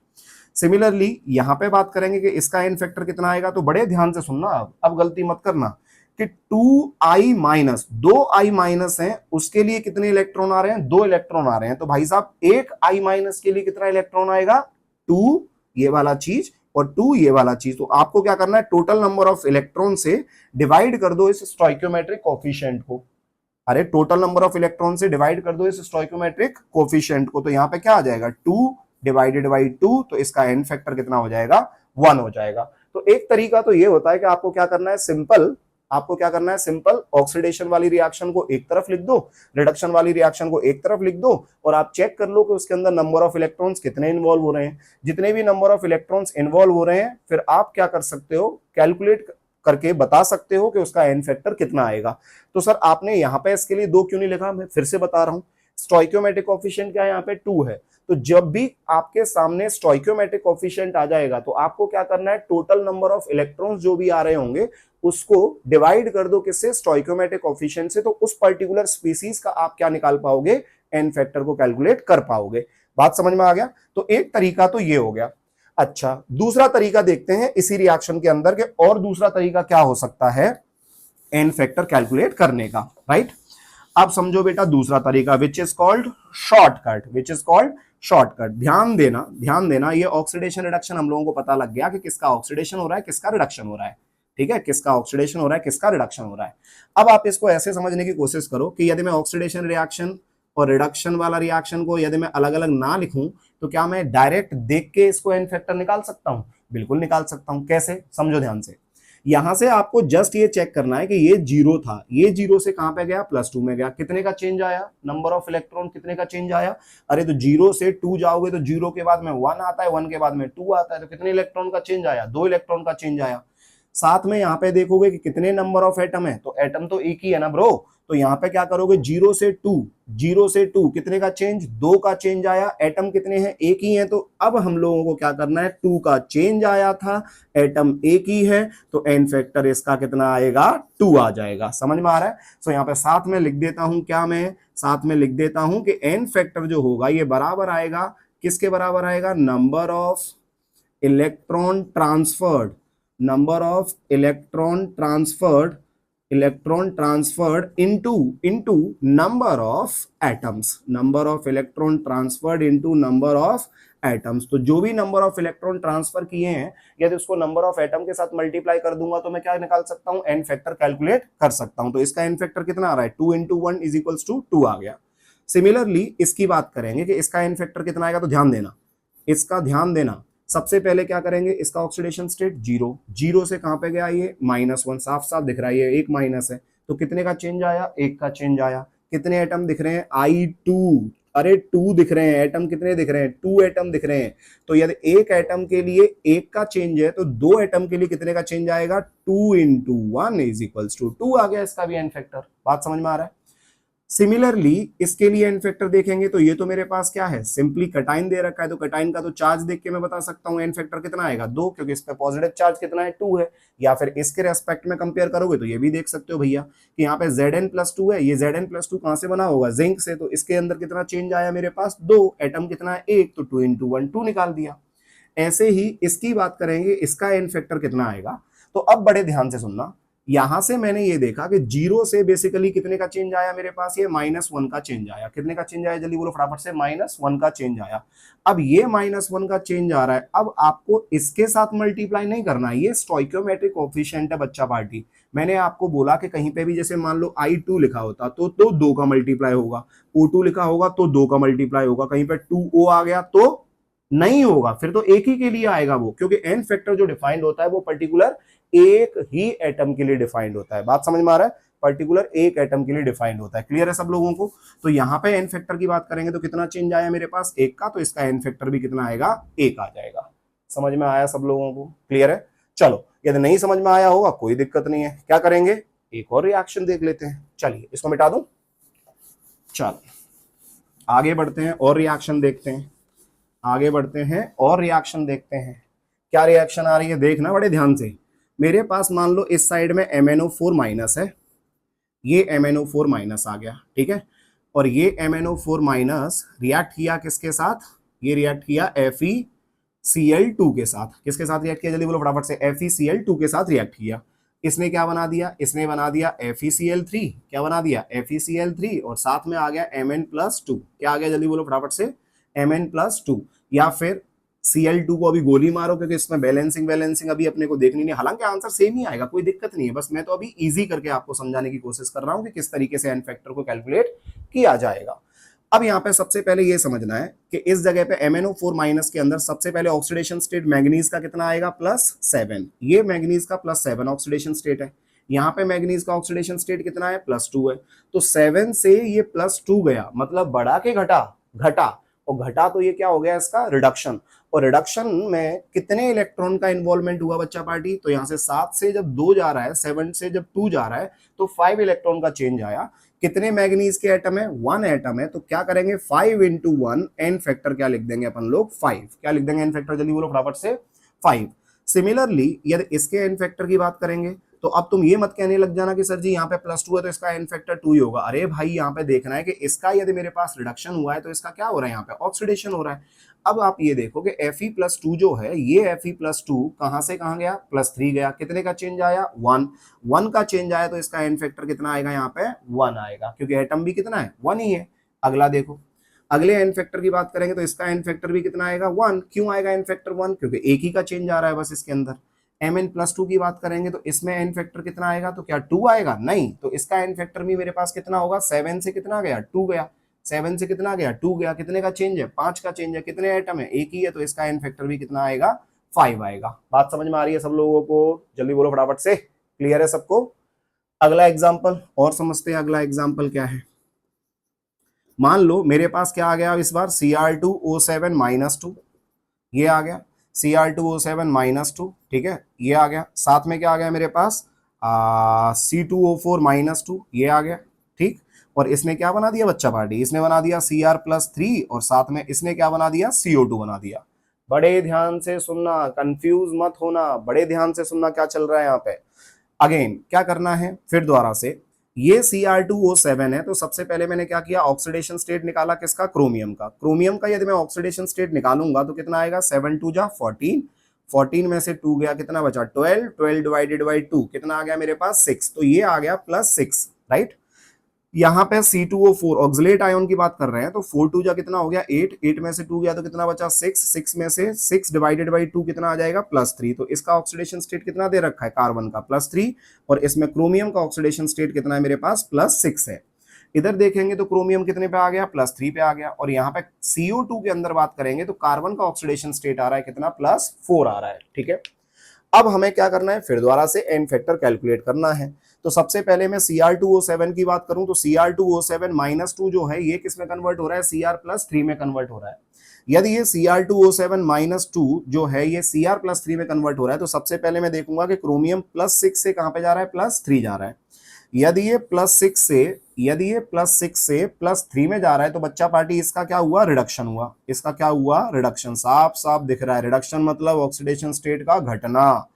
सिमिलरली यहाँ पे बात करेंगे कि इसका एन फैक्टर कितना आएगा, तो बड़े ध्यान से सुनना, अब गलती मत करना कि 2I-, 2I- है, उसके लिए कितने इलेक्ट्रॉन आ रहे हैं, 2 इलेक्ट्रॉन आ रहे हैं। तो भाई साहब एक I- के लिए कितना इलेक्ट्रॉन आएगा, 2 ये वाला चीज और 2 ये वाला चीज। तो आपको क्या करना है, टोटल नंबर ऑफ इलेक्ट्रॉन से डिवाइड कर दो इस स्टोइकियोमेट्रिक कोफिशिएंट को। अरे टोटल नंबर ऑफ इलेक्ट्रॉन से डिवाइड कर दो इस स्टोइकियोमेट्रिक कोफिशिएंट को, तो यहाँ पे क्या आ जाएगा, 2 डिवाइडेड बाई 2, तो इसका एन फैक्टर कितना हो जाएगा, 1 हो जाएगा। तो एक तरीका तो ये होता है कि आपको क्या करना है, सिंपल ऑक्सीडेशन वाली रिएक्शन को एक तरफ लिख दो, रिडक्शन वाली रिएक्शन को एक तरफ लिख दो, और आप चेक कर लो कि उसके अंदर नंबर ऑफ इलेक्ट्रॉन्स कितने इन्वॉल्व हो रहे हैं। जितने भी नंबर ऑफ इलेक्ट्रॉन्स इन्वॉल्व हो रहे हैं, फिर आप क्या कर सकते हो, कैलकुलेट करके बता सकते हो कि उसका एन फैक्टर कितना आएगा। तो सर आपने यहाँ पे इसके लिए 2 क्यों नहीं लिखा, मैं फिर से बता रहा हूँ, स्टोइकियोमेट्रिक कोफिशिएंट क्या है, यहाँ पे 2 है। तो जब भी आपके सामने स्टोइकियोमेट्रिक कोफिशिएंट आ जाएगा तो आपको क्या करना है, टोटल नंबर ऑफ इलेक्ट्रॉन्स जो भी आ रहे होंगे उसको डिवाइड कर दो किससे, स्टोइकियोमेट्रिक कोफिशिएंट से। तो उस पर्टिकुलर स्पीसीज का आप क्या निकाल पाओगे, एन फैक्टर को कैलकुलेट कर पाओगे। बात समझ में आ गया। तो एक तरीका तो ये हो गया। अच्छा, दूसरा तरीका देखते हैं इसी रिएक्शन के अंदर के, और दूसरा तरीका क्या हो सकता है एन फैक्टर कैलकुलेट करने का, राइट। अब समझो बेटा दूसरा तरीका, विच इज कॉल्ड शॉर्टकट। ध्यान देना, ये ऑक्सीडेशन रिडक्शन हम लोगों को पता लग गया कि किसका ऑक्सीडेशन हो रहा है, किसका रिडक्शन हो रहा है, ठीक है, किसका ऑक्सीडेशन हो रहा है, किसका रिडक्शन हो रहा है। अब आप इसको ऐसे समझने की कोशिश करो कि यदि मैं ऑक्सीडेशन रिएक्शन और रिडक्शन वाला रिएक्शन को यदि मैं अलग अलग ना लिखूं, तो क्या मैं डायरेक्ट देख के इसको एन फैक्टर निकाल सकता हूं, बिल्कुल निकाल सकता हूं। कैसे, समझो ध्यान से। यहां से आपको जस्ट ये चेक करना है कि ये 0 था, ये 0 से कहां पे गया, +2 में गया। कितने का चेंज आया, नंबर ऑफ इलेक्ट्रॉन कितने का चेंज आया, अरे तो 0 से 2 जाओगे तो 0 के बाद में 1 आता है, 1 के बाद में 2 आता है, तो कितने इलेक्ट्रॉन का चेंज आया, 2 इलेक्ट्रॉन का चेंज आया। साथ में यहाँ पे देखोगे कि कितने नंबर ऑफ एटम है, तो एटम तो एक ही है ना ब्रो। तो यहाँ पे क्या करोगे, 0 से 2 कितने का चेंज, 2 का चेंज आया। एटम कितने हैं, एक ही है, तो अब हम लोगों को क्या करना है, 2 का चेंज आया था, एटम एक ही है, तो एन फैक्टर इसका कितना आएगा, 2 आ जाएगा। समझ में आ रहा है। सो यहाँ पे साथ में लिख देता हूं, क्या मैं साथ में लिख देता हूं कि एन फैक्टर जो होगा ये बराबर आएगा, किसके बराबर आएगा, number of electron transferred into number of atoms, तो जो भी नंबर ऑफ इलेक्ट्रॉन ट्रांसफर किए हैं यदि उसको नंबर ऑफ एटम के साथ मल्टीप्लाई कर दूंगा तो मैं क्या निकाल सकता हूं, एन फैक्टर कैलकुलेट कर सकता हूं। तो इसका एन फैक्टर कितना आ रहा है, 2 × 1 = 2 आ गया। सिमिलरली इसकी बात करेंगे कि इसका एन फैक्टर कितना आएगा, तो ध्यान देना, सबसे पहले क्या करेंगे, इसका ऑक्सीडेशन स्टेट जीरो, जीरो से कहां पे गया ये -1, साफ साफ दिख रहा है ये एक माइनस है, तो कितने का चेंज आया, एक का चेंज आया। कितने एटम दिख रहे हैं, I2, अरे 2 दिख रहे हैं, एटम कितने दिख रहे हैं, 2 एटम दिख रहे हैं। तो यदि एक एटम के लिए एक का चेंज है तो दो एटम के लिए कितने का चेंज आएगा, 2 × 1 = 2 आ गया इसका भी एन फैक्टर। बात समझ में आ रहा है। सिमिलरली इसके लिए एन फैक्टर देखेंगे तो ये तो मेरे पास क्या है, सिंपली कटाइन दे रखा है, तो कटाइन का तो चार्ज देख के मैं बता सकता हूं एन फैक्टर कितना आएगा, 2, क्योंकि इस पे पॉजिटिव चार्ज कितना है, 2 है। या फिर इसके रेस्पेक्ट में कंपेयर करोगे तो ये भी देख सकते हो भैया कि यहाँ पे Zn+2 है, ये Zn+2 कहां से बना होगा, जिंक से, तो इसके अंदर कितना चेंज आया मेरे पास, 2, एटम कितना है, 1, तो 2 × 1 2 निकाल दिया। ऐसे ही इसकी बात करेंगे, इसका एन फैक्टर कितना आएगा। तो अब बड़े ध्यान से सुनना, यहां से मैंने ये देखा कि जीरो से बेसिकली कितने का चेंज आया मेरे पास, ये -1 का चेंज आया। कितने का चेंज आया, जल्दी बोलो फटाफट से, -1 का चेंज आया। अब ये -1 का चेंज आ रहा है, अब आपको इसके साथ मल्टीप्लाई नहीं करना है, ये स्टोइकियोमेट्रिक कोएफिशिएंट है बच्चा पार्टी। मैंने आपको बोला कि कहीं पे भी जैसे मान लो I2 लिखा होता तो 2 का मल्टीप्लाई होगा, O2 लिखा होगा तो 2 का मल्टीप्लाई होगा, कहीं पे 2O आ गया तो नहीं होगा, फिर तो एक ही के लिए आएगा वो, क्योंकि एन फैक्टर जो डिफाइंड होता है वो पर्टिकुलर एक ही एटम के लिए डिफाइंड होता है। बात समझ में आ रहा है, पर्टिकुलर एक एटम के लिए डिफाइंड होता है। क्लियर है सब लोगों को। तो यहाँ पे एन फैक्टर की बात करेंगे तो कितना चेंज आया मेरे पास, एक का, तो इसका एन फैक्टर भी कितना आएगा, एक आ जाएगा। समझ में आया सब लोगों को, क्लियर है। चलो यदि नहीं समझ में आया होगा कोई दिक्कत नहीं है, क्या करेंगे, एक और रिएक्शन देख लेते हैं। चलिए इसको मिटा दूं, चलो आगे बढ़ते हैं और रिएक्शन देखते हैं, आगे बढ़ते हैं और रिएक्शन देखते हैं। क्या रिएक्शन आ रही है देखना बड़े ध्यान से। मेरे पास मान लो इस साइड में MnO4- है, ये MnO4- आ गया, ठीक है, और ये MnO4- रिएक्ट किया किसके साथ, ये रिएक्ट किया FeCl2 के साथ। किसके साथ रिएक्ट किया, जल्दी बोलो फटाफट से, FeCl2 के साथ रिएक्ट किया। इसने क्या बना दिया, इसने बना दिया FeCl3, क्या बना दिया, FeCl3, और साथ में आ गया Mn+2, क्या आ गया, जल्दी बोलो फटाफट से, Mn+2। या फिर Cl2 को अभी गोली मारो, क्योंकि इसमें बैलेंसिंग अभी अपने को देखनी नहीं, हालांकि आंसर सेम ही आएगा, कोई दिक्कत नहीं है, बस मैं तो अभी इजी करके आपको समझाने की कोशिश कर रहा हूं कि किस तरीके से एन फैक्टर को कैलकुलेट किया जाएगा। अब यहाँ पे सबसे पहले ये समझना है कि इस जगह पे MnO4- के अंदर सबसे पहले ऑक्सीडेशन स्टेट मैंगनीज का कितना आएगा, +7, ये मैंगनीज का +7 ऑक्सीडेशन स्टेट है। यहाँ पे मैंगनीज का ऑक्सीडेशन स्टेट कितना है, +2 है। तो 7 से ये +2 गया, मतलब बढ़ा के घटा, घटा, और घटा तो ये क्या हो गया, इसका रिडक्शन। और रिडक्शन में कितने इलेक्ट्रॉन का इन्वॉल्वमेंट हुआ बच्चा पार्टी, तो यहाँ से 7 से जब 2 जा रहा है, 7 से जब 2 जा रहा है, तो 5 इलेक्ट्रॉन का चेंज आया। कितने मैग्नीज के एटम है, 1 एटम है, तो क्या करेंगे, 5 × 1, एन फैक्टर क्या लिख देंगे अपन लोग, 5। क्या लिख देंगे एन फैक्टर, जल्दी बोलो फटाफट से, 5। सिमिलरली यदि इसके एन फैक्टर की बात करेंगे तो अब तुम ये मत कहने लग जाना कि सर जी यहाँ पे +2 है तो इसका एन फैक्टर 2 ही होगा। अरे भाई यहाँ पे देखना है कि इसका यदि मेरे पास रिडक्शन हुआ है तो इसका क्या हो रहा है, यहाँ पे ऑक्सीडेशन हो रहा है। अब आप ये देखो कि Fe+2 जो है, ये Fe+2 कहां से कहां गया, +3 गया। कितने का चेंज आया, 1 का चेंज आया, तो इसका एन फैक्टर कितना आएगा, यहाँ पे 1 आएगा, क्योंकि एटम भी कितना है, 1 ही है। अगला देखो, अगले एन फैक्टर की बात करेंगे तो इसका एन फैक्टर भी कितना आएगा, 1। क्यों आएगा एन फैक्टर 1, क्योंकि एक ही का चेंज आ रहा है बस इसके अंदर। Mn+2 की बात करेंगे तो इसमें एन फैक्टर कितना आएगा, तो क्या 2 आएगा, नहीं, तो इसका एन फैक्टर भी मेरे पास कितना होगा, 7 से कितना गया, 2 गया, 7 से कितना गया, 2 गया। कितने का चेंज है, 5 का चेंज है। कितने एटम है, एक ही है, तो इसका एन फैक्टर भी कितना आएगा, 5 आएगा। बात समझ में आ रही है सब लोगों को, जल्दी बोलो फटाफट से, क्लियर है सबको। अगला एग्जाम्पल और समझते हैं, अगला एग्जाम्पल क्या है। मान लो मेरे पास क्या आ गया इस बार, Cr2O7-2, ये आ गया Cr2O7-2, ठीक है, ये आ गया। साथ में क्या आ गया मेरे पास, C2O4-2, ये आ गया, ठीक। और इसने क्या बना दिया बच्चा पार्टी, इसने बना दिया Cr+3, और साथ में इसने क्या बना दिया, CO2 बना दिया। बड़े ध्यान से सुनना, कंफ्यूज मत होना, बड़े ध्यान से सुनना क्या चल रहा है यहाँ पे। अगेन क्या करना है, फिर दोबारा से, ये Cr2O7 है, तो सबसे पहले मैंने क्या किया, ऑक्सीडेशन स्टेट निकाला किसका, क्रोमियम का। क्रोमियम का यदि मैं ऑक्सीडेशन स्टेट निकालूंगा तो कितना आएगा, 7 2 जा 14, 14 में से 2 गया, कितना बचा, 12, 12 डिवाइडेड बाई 2, कितना आ गया मेरे पास, 6, तो ये आ गया +6, राइट। यहाँ पे C2O4 ऑक्सलेट आयन की बात कर रहे हैं, तो 4 2 जा कितना हो गया, 8, 8 में से 2 गया तो कितना बचा, 6, 6 में से 6 डिवाइडेड बाई 2 कितना आ जाएगा, +3। तो इसका ऑक्सीडेशन स्टेट कितना दे रखा है, कार्बन का +3, और इसमें क्रोमियम का ऑक्सीडेशन स्टेट कितना है मेरे पास, +6 है। इधर देखेंगे तो क्रोमियम कितने पे आ गया, +3 पे आ गया। और यहाँ पे CO2 के अंदर बात करेंगे तो कार्बन का ऑक्सीडेशन स्टेट आ रहा है कितना, +4 आ रहा है। ठीक है, अब हमें क्या करना है, फिर दोबारा से एन फैक्टर कैलकुलेट करना है। तो सबसे पहले मैं Cr2O7 की बात करूं तो Cr2O7 -2 जो है ये किस में कन्वर्ट हो रहा है, Cr+3 में कन्वर्ट हो रहा है। यदि ये Cr2O7 -2 जो है ये Cr+3 में कन्वर्ट हो रहा है तो सबसे पहले मैं देखूंगा कि क्रोमियम +6 से कहां पे जा रहा है, +3 जा रहा है। यदि ये +6 से +3 में जा रहा है तो बच्चा पार्टी इसका क्या हुआ, रिडक्शन हुआ। इसका क्या हुआ, रिडक्शन। साफ साफ दिख रहा है, रिडक्शन मतलब ऑक्सीडेशन स्टेट का घटना।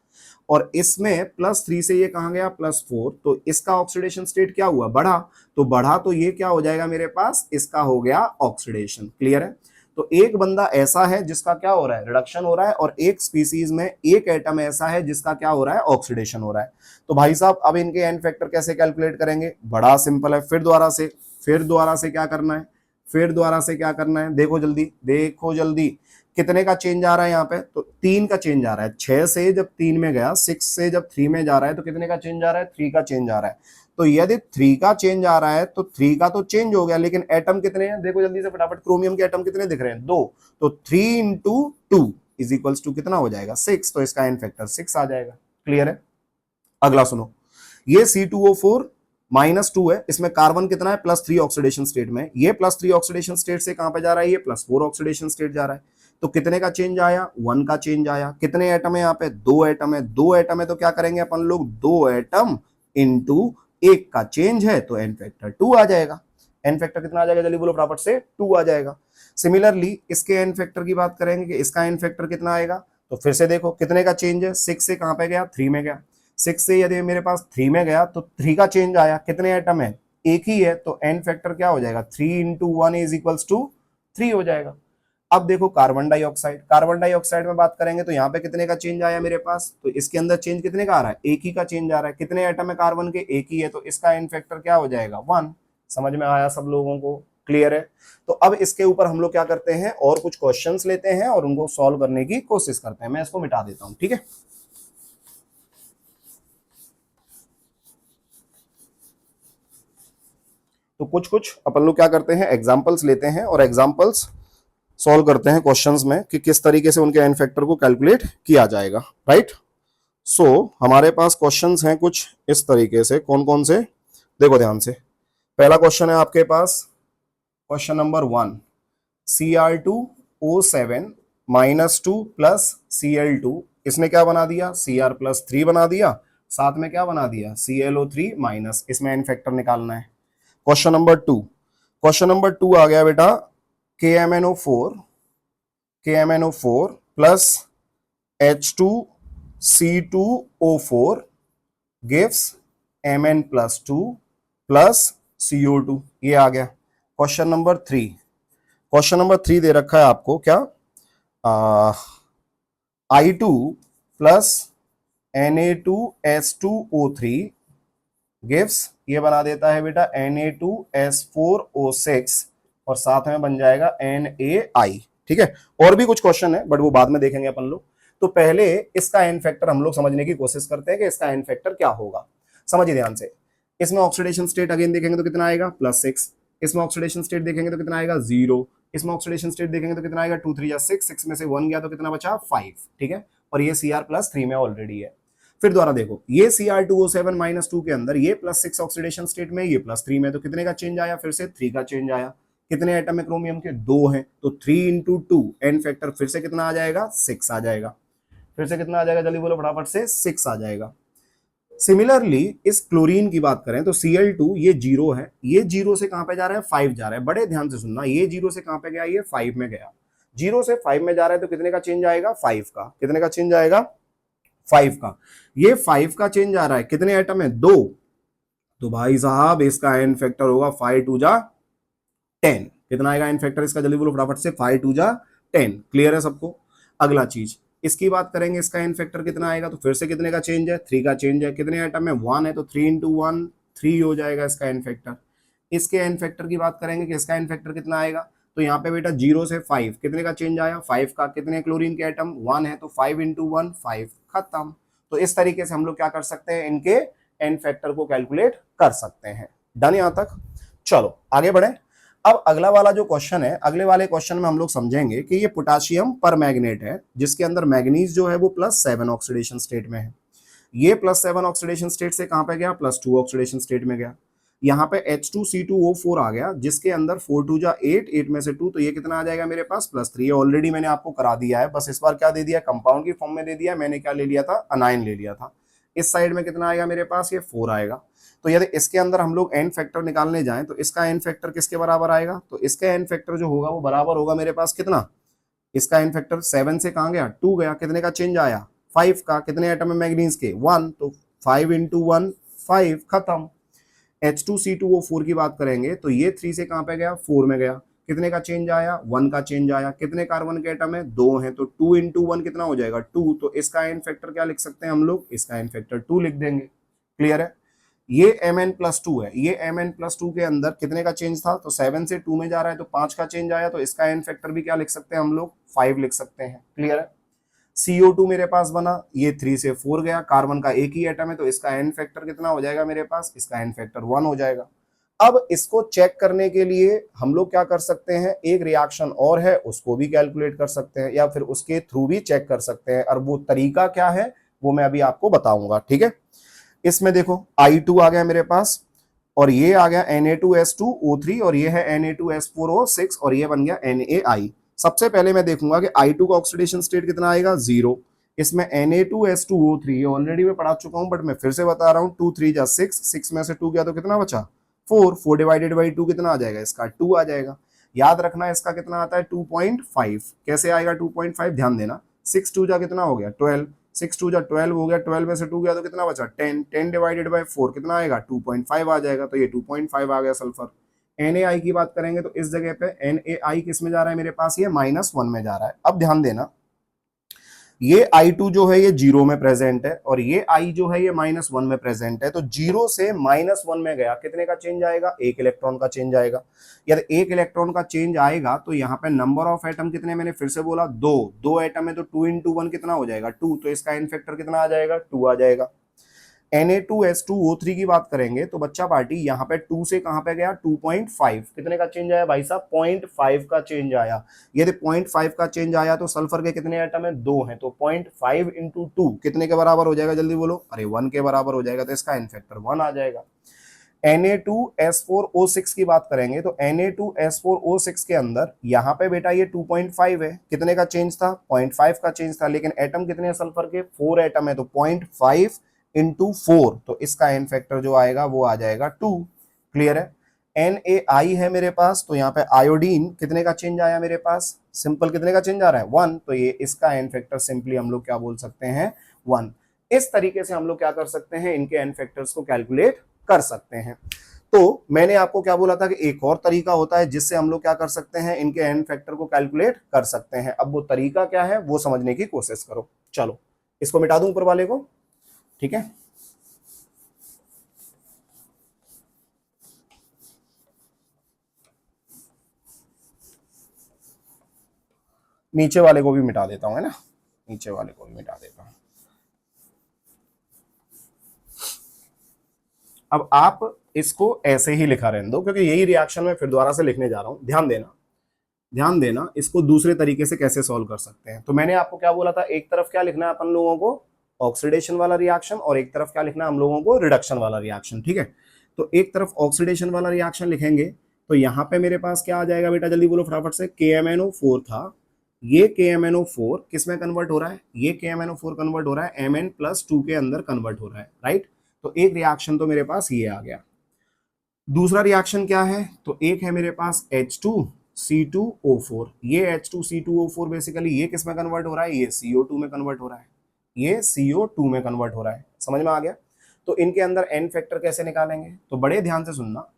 और इसमें +3 से ये कहां गया, +4, तो इसका ऑक्सीडेशन स्टेट क्या हुआ, बढ़ा। तो बढ़ा तो ये क्या हो जाएगा मेरे पास, इसका हो गया ऑक्सीडेशन। क्लियर है। तो एक बंदा ऐसा है जिसका क्या हो रहा है, रिडक्शन हो रहा है, और एक स्पीसीज में एक एटम ऐसा है जिसका क्या हो रहा है, ऑक्सीडेशन हो रहा है। तो भाई साहब अब इनके एन फैक्टर कैसे कैलकुलेट करेंगे, बड़ा सिंपल है। फिर दोबारा से क्या करना है, देखो जल्दी कितने का चेंज आ रहा है यहाँ पे, तो 3 का चेंज आ रहा है। 6 से जब 3 में गया, 6 से जब 3 में जा रहा है तो कितने का चेंज आ रहा है, 3 का चेंज आ रहा है। तो यदि 3 का चेंज आ रहा है तो 3 का तो चेंज हो गया, लेकिन एटम कितने हैं, देखो जल्दी से फटाफट, क्रोमियम के एटम कितने दिख रहे हैं, 2। तो 3 × 2 = कितना हो जाएगा, 6। तो इसका एन फैक्टर 6 आ जाएगा। क्लियर है। अगला सुनो, ये C2O4 -2 है, इसमें कार्बन कितना है, +3 ऑक्सीडेशन स्टेट में। ये +3 ऑक्सीडेशन स्टेट से कहां पे जा रहा है, ये +4 ऑक्सीडेशन स्टेट जा रहा है। तो कितने का चेंज आया, 1 का चेंज आया। कितने एटम है यहाँ पे, 2 एटम है। 2 एटम है तो क्या करेंगे अपन लोग, 2 एटम इंटू 1 का चेंज है तो एन फैक्टर 2 आ जाएगा। एन फैक्टर कितना आ जाएगा, जल्दी बोलो फटाफट से, 2 आ जाएगा। सिमिलरली इसके एन फैक्टर की बात करेंगे कि इसका एन फैक्टर कितना आएगा, तो फिर से देखो कितने का चेंज है, 6 से कहां पे गया, 3 में गया। 6 से यदि मेरे पास 3 में गया तो 3 का चेंज आया। कितने एटम है, एक ही है, तो एन फैक्टर क्या हो जाएगा, 3 × 1 = 3 हो जाएगा। अब देखो कार्बन डाइऑक्साइड में बात करेंगे तो यहाँ पे कितने का चेंज आया मेरे पास, तो इसके अंदर चेंज कितने का आ रहा है, एक ही का चेंज आ रहा है। कितने एटम है कार्बन के, एक ही है, तो इसका एन फैक्टर क्या हो जाएगा, 1। समझ में आया सब लोगों को, क्लियर है। तो अब इसके ऊपर हम लोग क्या करते हैं, और कुछ क्वेश्चंस लेते हैं और उनको सॉल्व करने की कोशिश करते हैं। मैं इसको मिटा देता हूं, ठीक है। तो कुछ अपन लोग क्या करते हैं, एग्जांपल्स लेते हैं और एग्जांपल्स सॉल्व करते हैं क्वेश्चंस में कि किस तरीके से उनके एन फैक्टर को कैलकुलेट किया जाएगा। राइट। सो हमारे पास क्वेश्चंस हैं कुछ इस तरीके से, कौन कौन से, देखो ध्यान से। पहला क्वेश्चन है आपके पास, क्वेश्चन नंबर 1, Cr2O7 -2 + Cl2, इसने क्या बना दिया, Cr+3 बना दिया, साथ में क्या बना दिया, ClO3-। इसमें एन फैक्टर निकालना है। क्वेश्चन नंबर 2 आ गया बेटा, KMnO4 + H2C2O4 gives Mn+2 + CO2, ये आ गया। क्वेश्चन नंबर 3 दे रखा है आपको क्या, I2 + Na2S2O3 gives, ये बना देता है बेटा Na2S4O6 और साथ में बन जाएगा NaI। ठीक है। और भी कुछ क्वेश्चन है बट वो बाद में देखेंगे अपन लोग। तो पहले इसका एन फैक्टर हम लोग समझने की कोशिश करते हैं कि इसका एन फैक्टर क्या होगा। समझिए ध्यान से। इसमें ऑक्सीडेशन स्टेट अगेन देखेंगे तो कितना आएगा, +6। इसमें ऑक्सीडेशन स्टेट देखेंगे तो कितना आएगा, 0। इसमें ऑक्सीडेशन स्टेट देखेंगे तो कितना आएगा, 2 3 6, 6 में से 1 गया तो कितना बचा, 5। ठीक है। और ये Cr+3 में ऑलरेडी है। फिर दोबारा देखो, ये Cr2O7 -2 के अंदर ये +6 ऑक्सीडेशन स्टेट में, ये +3 में, तो कितने का चेंज आया, फिर से 3 का चेंज आया। कितने एटम है क्रोमियम के, 2 हैं, तो 3 × 2 एन फैक्टर फिर से कितना आ जाएगा, 6 आ जाएगा। फिर से कितना आ जाएगा, जल्दी बोलो फटाफट से, 6 आ जाएगा। सिमिलरली इस क्लोरीन की बात करें तो Cl2 ये 0 है, ये 0 से कहां पे जा रहा है, 5 जा रहा है। बड़े ध्यान से सुनना, ये 0 से कहां पे गया, ये 5 में गया। 0 से 5 में जा रहा है तो कितने का चेंज आएगा, 5 का। कितने का चेंज आएगा, 5 का। ये 5 का चेंज आ रहा है, कितने एटम है, 2। तो भाई साहब इसका एन फैक्टर होगा 5 × 2 = 10। कितना आएगा एन फैक्टर इसका, जल्दी बोलो फटाफट से, 5 × 2 = 10। क्लियर है सबको। अगला चीज इसकी बात करेंगे, इसका एन फैक्टर कितना आएगा, तो फिर से कितने का चेंज है, 3 का चेंज है। कितने आइटम है, 1 है, तो 3 × 1 3 हो जाएगा इसका एन फैक्टर। इसके एन फैक्टर की बात करेंगे कि इसका एन फैक्टर कितना आएगा, तो यहाँ पे बेटा 0 से 5 कितने का चेंज आया, 5 का। कितने क्लोरीन के आइटम, 1 है, तो 5 × 1 5, खत्म। तो इस तरीके से हम लोग क्या कर सकते हैं, इनके एन फैक्टर को कैलकुलेट कर सकते हैं। डन यहाँ तक। चलो आगे बढ़े। अब अगला वाला जो क्वेश्चन है, अगले वाले क्वेश्चन में हम लोग समझेंगे कि ये पोटाशियम पर मैग्नेट है जिसके अंदर मैग्नीज जो है वो +7 ऑक्सीडेशन स्टेट में है। ये +7 ऑक्सीडेशन स्टेट से कहां पे गया, +2 ऑक्सीडेशन स्टेट में गया। यहाँ पे H2C2O4 आ गया जिसके अंदर 4 2 जा 8, 8 में से 2, तो ये कितना आ जाएगा मेरे पास +3। ऑलरेडी मैंने आपको करा दिया है, बस इस बार क्या दे दिया, कंपाउंड की फॉर्म में दे दिया। मैंने क्या ले लिया था, अनाइन ले लिया था। इस साइड में कितना आएगा मेरे पास, ये 4 आएगा। तो यदि इसके अंदर हम लोग एन फैक्टर निकालने जाएं तो इसका एन फैक्टर किसके बराबर आएगा, तो इसका एन फैक्टर जो होगा वो बराबर होगा मेरे पास कितना, इसका एन फैक्टर 7 से कहां गया, 2 गया। कितने का चेंज आया, 5 का। कितने एटम है मैग्नीज के, 1, तो 5 × 1 5, खत्म। H2C2O4 की बात करेंगे तो ये 3 से कहां पे गया, 4 में गया। कितने का चेंज आया, 1 का चेंज आया। कितने कार्बन के एटम है, 2 हैं, तो 2 × 1 कितना हो जाएगा, 2। तो इसका एन फैक्टर क्या लिख सकते हैं हम लोग, इसका एन फैक्टर 2 लिख देंगे। क्लियर है। ये Mn+2 है, ये Mn+2 के अंदर कितने का चेंज था, तो 7 से 2 में जा रहा है तो 5 का चेंज आया, तो इसका एन फैक्टर भी क्या लिख सकते हैं हम लोग, 5 लिख सकते हैं। क्लियर है। CO2 मेरे पास बना, ये 3 से 4 गया। कार्बन का एक ही एटम है तो इसका एन फैक्टर कितना हो जाएगा मेरे पास, इसका एन फैक्टर 1 हो जाएगा। अब इसको चेक करने के लिए हम लोग क्या कर सकते हैं, एक रिएक्शन और है उसको भी कैलकुलेट कर सकते हैं या फिर उसके थ्रू भी चेक कर सकते हैं, और वो तरीका क्या है वो मैं अभी आपको बताऊंगा। ठीक है। इसमें देखो I2 आ गया मेरे पास, और ये आ गया Na2S2O3, और ये है Na2S4O6, और ये बन गया NaI। सबसे पहले मैं देखूंगा कि I2 का ऑक्सीडेशन स्टेट कितना आएगा, 0। इसमें Na2S2O3 ऑलरेडी मैं पढ़ा चुका हूं बट मैं फिर से बता रहा हूं, 2 3 जा 6, 6 में से 2 गया तो कितना बचा, 4, 4 डिवाइडेड बाई 2 कितना आ जाएगा, इसका 2 आ जाएगा। याद रखना इसका कितना आता है, 2.5। कैसे आएगा 2.5, ध्यान देना। 6 2 जा कितना हो गया, 12, 6 2 जा 12 हो गया, 12 में से 2 गया तो कितना बचा, 10, 10 डिवाइडेड बाई 4 कितना आएगा, 2.5 आ जाएगा। तो ये 2.5 आ गया सल्फर। Na की बात करेंगे तो इस जगह पे Na किस में जा रहा है मेरे पास, ये -1 में जा रहा है। अब ध्यान देना, ये I2 जो है ये 0 में प्रेजेंट है, और ये I जो है ये -1 में प्रेजेंट है। तो 0 से -1 में गया, कितने का चेंज आएगा, 1 इलेक्ट्रॉन का चेंज आएगा। यदि 1 इलेक्ट्रॉन का चेंज आएगा तो यहाँ पे नंबर ऑफ एटम कितने, मैंने फिर से बोला 2, 2 एटम है तो 2 × 1 कितना हो जाएगा, 2। तो इसका एन फैक्टर कितना आ जाएगा, 2 आ जाएगा। Na2S2O3 की बात करेंगे तो बच्चा पार्टी यहाँ पे 2 से कहां पे गया, 2.5। कितने का चेंज आया भाई साहब, 0.5 का चेंज आया। यदि 0.5 का चेंज आया तो सल्फर के कितने एटम है, 2 हैं, तो 0.5 × 2 कितने के बराबर हो जाएगा, जल्दी बोलो, अरे 1 के बराबर हो जाएगा। तो इसका एन फैक्टर 1 आ जाएगा। Na2S4O6 की बात करेंगे तो Na2S4O6 के अंदर यहाँ पे बेटा ये 2.5 है। कितने का चेंज था, 0.5 का चेंज था, लेकिन एटम कितने हैं सल्फर के, 4 एटम है, तो 0.5 × 4, तो इसका एन फैक्टर जो आएगा वो आ जाएगा 2। क्लियर है। NaI है मेरे पास, तो यहाँ पे आयोडीन कितने का चेंज आया मेरे पास, सिंपल कितने का चेंज आ रहा है, 1। तो ये इसका एन फैक्टर सिंपली हम लोग क्या बोल सकते हैं, 1। इस तरीके से हम लोग क्या कर सकते हैं, इनके एन फैक्टर्स को कैलकुलेट कर सकते हैं। तो मैंने आपको क्या बोला था कि एक और तरीका होता है जिससे हम लोग क्या कर सकते हैं, इनके एन फैक्टर को कैलकुलेट कर सकते हैं। अब वो तरीका क्या है वो समझने की कोशिश करो। चलो इसको मिटा दूं ऊपर वाले को, ठीक है। नीचे वाले को भी मिटा देता हूं, है ना, नीचे वाले को भी मिटा देता हूं। अब आप इसको ऐसे ही लिखा रहने दो क्योंकि यही रिएक्शन मैं फिर दोबारा से लिखने जा रहा हूं। ध्यान देना, ध्यान देना, इसको दूसरे तरीके से कैसे सॉल्व कर सकते हैं। तो मैंने आपको क्या बोला था, एक तरफ क्या लिखना है अपन लोगों को, ऑक्सीडेशन वाला रिएक्शन, और एक तरफ क्या लिखना है हम लोगों को, रिडक्शन वाला रिएक्शन। ठीक है। तो एक तरफ ऑक्सीडेशन वाला रिएक्शन लिखेंगे तो यहाँ पे मेरे पास क्या आ जाएगा बेटा, जल्दी बोलो फटाफट से, KMnO4 था। ये KMnO4 किस में कन्वर्ट हो रहा है, ये KMnO4 कन्वर्ट हो रहा है Mn+2 के अंदर कन्वर्ट हो रहा है, राइट। तो एक रिएक्शन तो मेरे पास ये आ गया। दूसरा रिएक्शन क्या है, तो एक है मेरे पास H2C2O4। ये H2C2O4 बेसिकली ये किस में कन्वर्ट हो रहा है, ये CO2 में कन्वर्ट हो रहा है, ये CO2 में कन्वर्ट हो रहा है। समझ में आ गया। तो इनके अंदर एन फैक्टर कैसे निकालेंगे, तो बड़े ध्यान से सुनना।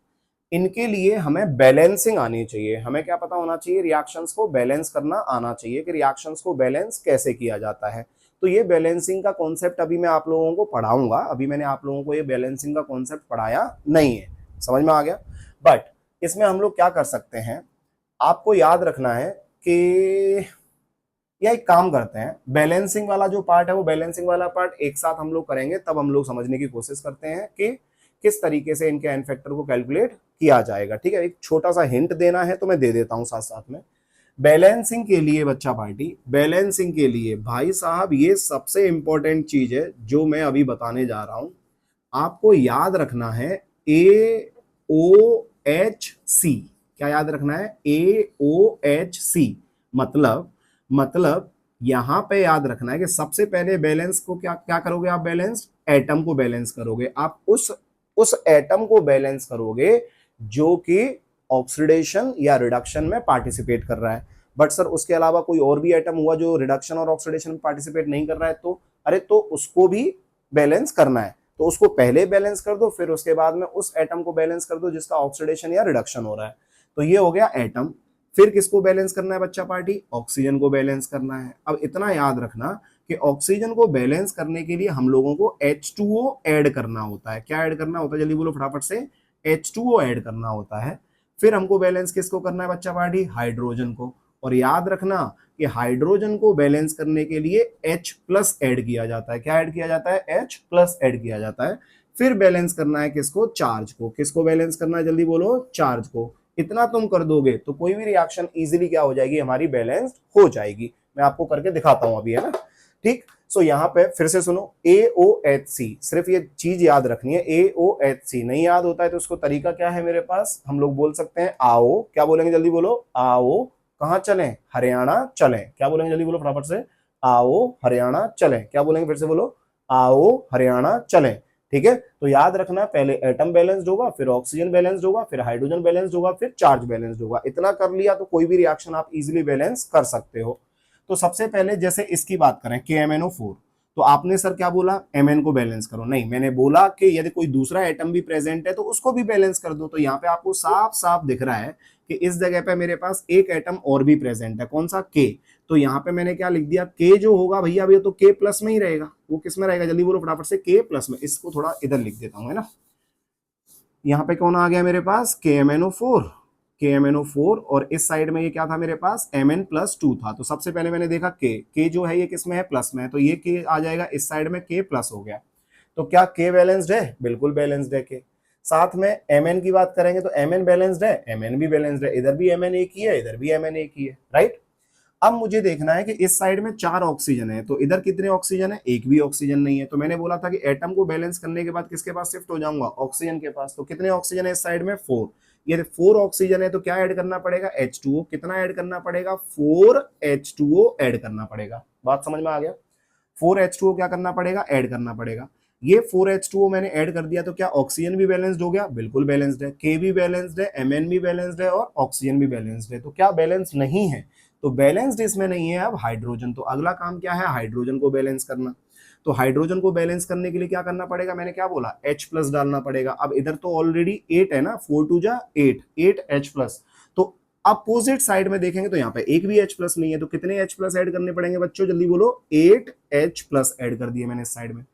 इनके लिए हमें बैलेंसिंग आनी चाहिए। हमें क्या पता होना चाहिए, रिएक्शंस को बैलेंस करना आना चाहिए कि रिएक्शंस को बैलेंस कैसे किया जाता है। तो ये बैलेंसिंग का कॉन्सेप्ट अभी मैं आप लोगों को पढ़ाऊंगा। अभी मैंने आप लोगों को ये बैलेंसिंग का कॉन्सेप्ट पढ़ाया नहीं है, समझ में आ गया। बट इसमें हम लोग क्या कर सकते हैं, आपको याद रखना है कि या एक काम करते हैं, बैलेंसिंग वाला जो पार्ट है वो बैलेंसिंग वाला पार्ट एक साथ हम लोग करेंगे, तब हम लोग समझने की कोशिश करते हैं कि किस तरीके से इनके एन फैक्टर को कैलकुलेट किया जाएगा। ठीक है, एक छोटा सा हिंट देना है तो मैं दे देता हूं साथ साथ में। बैलेंसिंग के लिए बच्चा पार्टी, बैलेंसिंग के लिए भाई साहब ये सबसे इंपॉर्टेंट चीज है जो मैं अभी बताने जा रहा हूं। आपको याद रखना है AOHC। क्या याद रखना है? AOHC। मतलब यहां पे याद रखना है कि सबसे पहले बैलेंस को क्या क्या करोगे आप? बैलेंस एटम को बैलेंस करोगे आप। उस एटम को बैलेंस करोगे जो कि ऑक्सीडेशन या रिडक्शन में पार्टिसिपेट कर रहा है। बट सर उसके अलावा कोई और भी एटम हुआ जो रिडक्शन और ऑक्सीडेशन में पार्टिसिपेट नहीं कर रहा है, तो अरे तो उसको भी बैलेंस करना है। तो उसको पहले बैलेंस कर दो, फिर उसके बाद में उस एटम को बैलेंस कर दो जिसका ऑक्सीडेशन या रिडक्शन हो रहा है। तो ये हो गया एटम। फिर किसको बैलेंस करना है बच्चा पार्टी? ऑक्सीजन को बैलेंस करना है। अब इतना याद रखना कि ऑक्सीजन को बैलेंस करने के लिए हम लोगों को H2O ऐड करना होता है। क्या ऐड करना होता है? जल्दी बोलो फटाफट से। H2O ऐड करना होता है। फिर हमको बैलेंस किसको करना है बच्चा पार्टी? हाइड्रोजन को। और याद रखना कि हाइड्रोजन को बैलेंस करने के लिए H प्लस ऐड किया जाता है। क्या ऐड किया जाता है? H प्लस ऐड किया जाता है। फिर बैलेंस करना है किसको? चार्ज को। किसको बैलेंस करना है? जल्दी बोलो। चार्ज को। इतना तुम कर दोगे तो कोई भी रिएक्शन इजीली क्या हो जाएगी? हमारी बैलेंस्ड हो जाएगी। मैं आपको करके दिखाता हूं अभी, है ना। ठीक। सो यहाँ पे फिर से सुनो, AOHC। सिर्फ ये चीज याद रखनी है, AOHC। नहीं याद होता है तो उसको तरीका क्या है मेरे पास? हम लोग बोल सकते हैं आओ। क्या बोलेंगे? जल्दी बोलो। आओ कहाँ चलें? हरियाणा चलें। क्या बोलेंगे? जल्दी बोलो फटाफट से। आओ हरियाणा चलें। क्या बोलेंगे? फिर से बोलो। आओ हरियाणा चलें। ठीक है, तो याद रखना पहले एटम बैलेंस्ड होगा, फिर ऑक्सीजन बैलेंस्ड होगा, फिर हाइड्रोजन बैलेंस्ड होगा, फिर चार्ज बैलेंस्ड होगा। इतना कर लिया तो कोई भी रिएक्शन आप इजीली बैलेंस कर सकते हो। तो सबसे पहले जैसे इसकी बात करें KMnO4, तो आपने सर क्या बोला? Mn को बैलेंस करो। नहीं, मैंने बोला कि यदि कोई दूसरा एटम भी प्रेजेंट है तो उसको भी बैलेंस कर दो। तो यहाँ पे आपको साफ साफ दिख रहा है कि इस जगह पे मेरे पास एक एटम और भी प्रेजेंट है। कौन सा? K। तो यहाँ पे मैंने क्या लिख दिया? K जो होगा भैया अभी तो K प्लस में ही रहेगा। वो किस में रहेगा? जल्दी बोलो फटाफट से। K प्लस में। इसको थोड़ा इधर लिख देता हूँ, है ना। यहाँ पे कौन आ गया मेरे पास? KMnO4। और इस साइड में ये क्या था मेरे पास? Mn+2 था। तो सबसे पहले मैंने देखा K जो है ये किस में है? प्लस में है। तो ये K आ जाएगा इस साइड में, K प्लस हो गया। तो क्या K बैलेंस्ड है? बिल्कुल बैलेंस्ड है K। साथ में Mn की बात करेंगे तो Mn बैलेंस्ड है, Mn भी बैलेंस्ड है। इधर भी Mn एक ही है, इधर भी Mn एक ही है, राइट। अब मुझे देखना है कि इस साइड में 4 ऑक्सीजन है, तो इधर कितने ऑक्सीजन है? एक भी ऑक्सीजन नहीं है। तो मैंने बोला था कि एटम को बैलेंस करने के बाद किसके पास शिफ्ट हो जाऊंगा? ऑक्सीजन के पास। तो कितने ऑक्सीजन है इस साइड में? 4। ये 4 ऑक्सीजन है तो क्या ऐड करना पड़ेगा? H2O। कितना ऐड करना पड़ेगा? 4 H2O ऐड करना पड़ेगा। बात समझ में आ गया? 4 H2O क्या करना पड़ेगा? ऐड करना पड़ेगा। ये 4 H2O मैंने ऐड कर दिया तो क्या ऑक्सीजन भी बैलेंस्ड हो गया? बिल्कुल बैलेंस्ड है। K भी बैलेंस्ड है, Mn भी बैलेंस्ड है और ऑक्सीजन भी बैलेंस्ड है। तो क्या बैलेंस नहीं है? तो बैलेंस्ड इसमें नहीं है अब हाइड्रोजन। तो अगला काम क्या है? हाइड्रोजन को बैलेंस करना। तो हाइड्रोजन को बैलेंस करने के लिए क्या करना पड़ेगा? मैंने क्या बोला? H प्लस डालना पड़ेगा। अब इधर तो ऑलरेडी 8 है ना, 4 2 जा 8 H प्लस। तो अपोजिट साइड में देखेंगे तो यहाँ पे एक भी H प्लस नहीं है। तो कितने H प्लस ऐड करने पड़ेंगे बच्चों? जल्दी बोलो। 8 H प्लस ऐड कर दिए मैंने इस साइड में।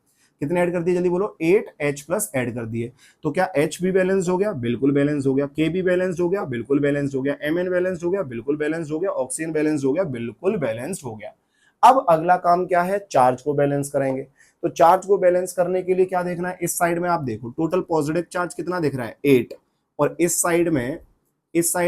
कितने ऐड कर दिए? जल्दी बोलो। 8 H प्लस ऐड कर दिए। तो क्या H भी बैलेंस हो गया? बिल्कुल बैलेंस हो गया। K भी बैलेंस हो गया? बिल्कुल बैलेंस हो गया। Mn बैलेंस हो गया? बिल्कुल बैलेंस हो गया। ऑक्सीजन बैलेंस हो गया? बिल्कुल बैलेंस हो गया। अब अगला काम क्या है? चार्ज को बैलेंस करेंगे। तो चार्ज को बैलेंस करने के लिए क्या देखना है? इस साइड में आप देखो टोटल पॉजिटिव चार्ज कितना दिख रहा है? 8। और इस साइड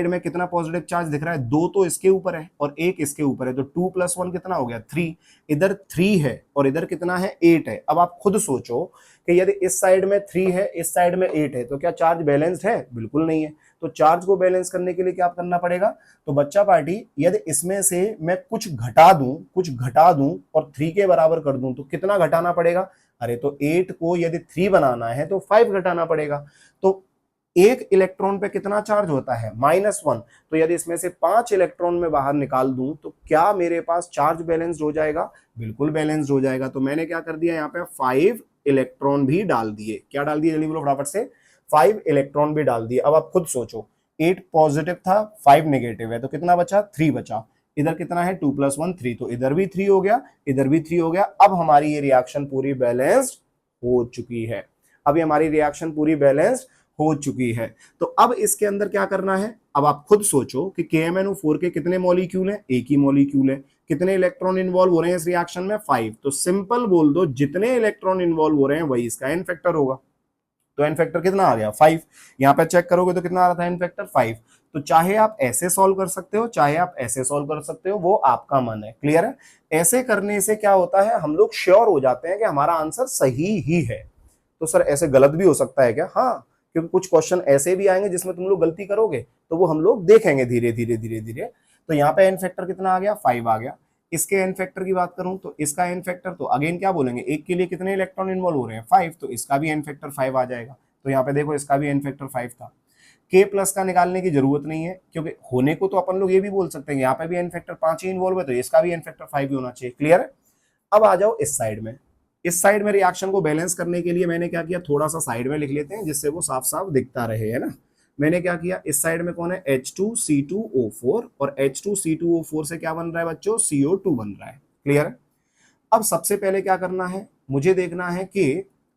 में कितना पॉजिटिव चार्ज दिख रहा है? 2 तो इसके ऊपर है और 1 इसके ऊपर है। तो 2 + 1 कितना हो गया? 3। इधर 3 है और इधर कितना है? 8 है। अब आप खुद सोचो कि यदि इस साइड में 3 है, इस साइड में 8 है, तो क्या चार्ज बैलेंस्ड है? बिल्कुल नहीं है। तो चार्ज को बैलेंस करने के लिए क्या करना पड़ेगा? तो बच्चा पार्टी यदि इसमें से मैं कुछ घटा दूं और 3 के बराबर कर दूं तो कितना घटाना पड़ेगा? अरे तो 8 को यदि 3 बनाना है तो 5 घटाना पड़ेगा। तो एक इलेक्ट्रॉन पे कितना चार्ज होता है? -1। तो यदि इसमें से 5 इलेक्ट्रॉन में बाहर निकाल दूं तो क्या मेरे पास चार्ज बैलेंस्ड हो जाएगा? बिल्कुल बैलेंस्ड हो जाएगा। तो मैंने क्या कर दिया यहाँ पे? 5 इलेक्ट्रॉन भी डाल दिए। क्या डाल दिए? जल्दी बोलो फटाफट से। 5 इलेक्ट्रॉन भी डाल दिए। अब आप खुद सोचो, 8 पॉजिटिव था, 5 नेगेटिव है, तो कितना बचा? 3 बचा। इधर कितना है? 2 + 1 3। तो इधर भी 3 हो गया, इधर भी 3 हो गया। अब हमारी ये रिएक्शन पूरी बैलेंस्ड हो चुकी है। अभी हमारी रिएक्शन पूरी बैलेंस्ड हो चुकी है। तो अब इसके अंदर क्या करना है? अब आप खुद सोचो कि KMnO4 के कितने मॉलिक्यूल हैं? एक ही मॉलिक्यूल है। कितने इलेक्ट्रॉन इन्वॉल्व हो रहे हैं इस रिएक्शन में? 5। तो सिंपल बोल दो, जितने इलेक्ट्रॉन इन्वॉल्व हो रहे हैं वही इसका एन फैक्टर होगा। तो एन फैक्टर कितना आ गया 5। यहाँ पे चेक करोगे तो कितना आ रहा था एन फैक्टर 5। तो चाहे आप ऐसे सॉल्व कर सकते हो, चाहे आप ऐसे सॉल्व कर सकते हो, वो आपका मन है। क्लियर है? ऐसे करने से क्या होता है, हम लोग श्योर हो जाते हैं कि हमारा आंसर सही ही है। तो सर ऐसे गलत भी हो सकता है क्या? हाँ, क्योंकि कुछ क्वेश्चन ऐसे भी आएंगे जिसमें तुम लोग गलती करोगे, तो वो हम लोग देखेंगे धीरे धीरे धीरे धीरे। तो यहाँ पे एन फैक्टर कितना आ गया 5 आ गया। इसके एन फैक्टर की बात करूं तो इसका एन फैक्टर तो अगेन क्या बोलेंगे, एक के लिए कितने इलेक्ट्रॉन इन्वॉल्व हो रहे हैं 5, तो इसका भी एन फैक्टर 5 आ जाएगा। तो यहाँ पे देखो इसका भी एन फैक्टर 5 था। के प्लस का निकालने की जरूरत नहीं है, क्योंकि होने को तो अपन लोग ये भी बोल सकते हैं यहाँ पे भी एन फैक्टर 5 ही इन्वॉल्व है, तो इसका भी एन फैक्टर 5 ही होना चाहिए। क्लियर है? अब आ जाओ इस साइड में। इस साइड में रिएक्शन को बैलेंस करने के लिए मैंने क्या किया, थोड़ा सा साइड में लिख लेते हैं जिससे वो साफ साफ दिखता रहे, है ना। मैंने क्या किया, इस साइड में कौन है H2C2O4, और H2C2O4 से क्या बन रहा है बच्चों, CO2 बन रहा है। क्लियर है? अब सबसे पहले क्या करना है, मुझे देखना है कि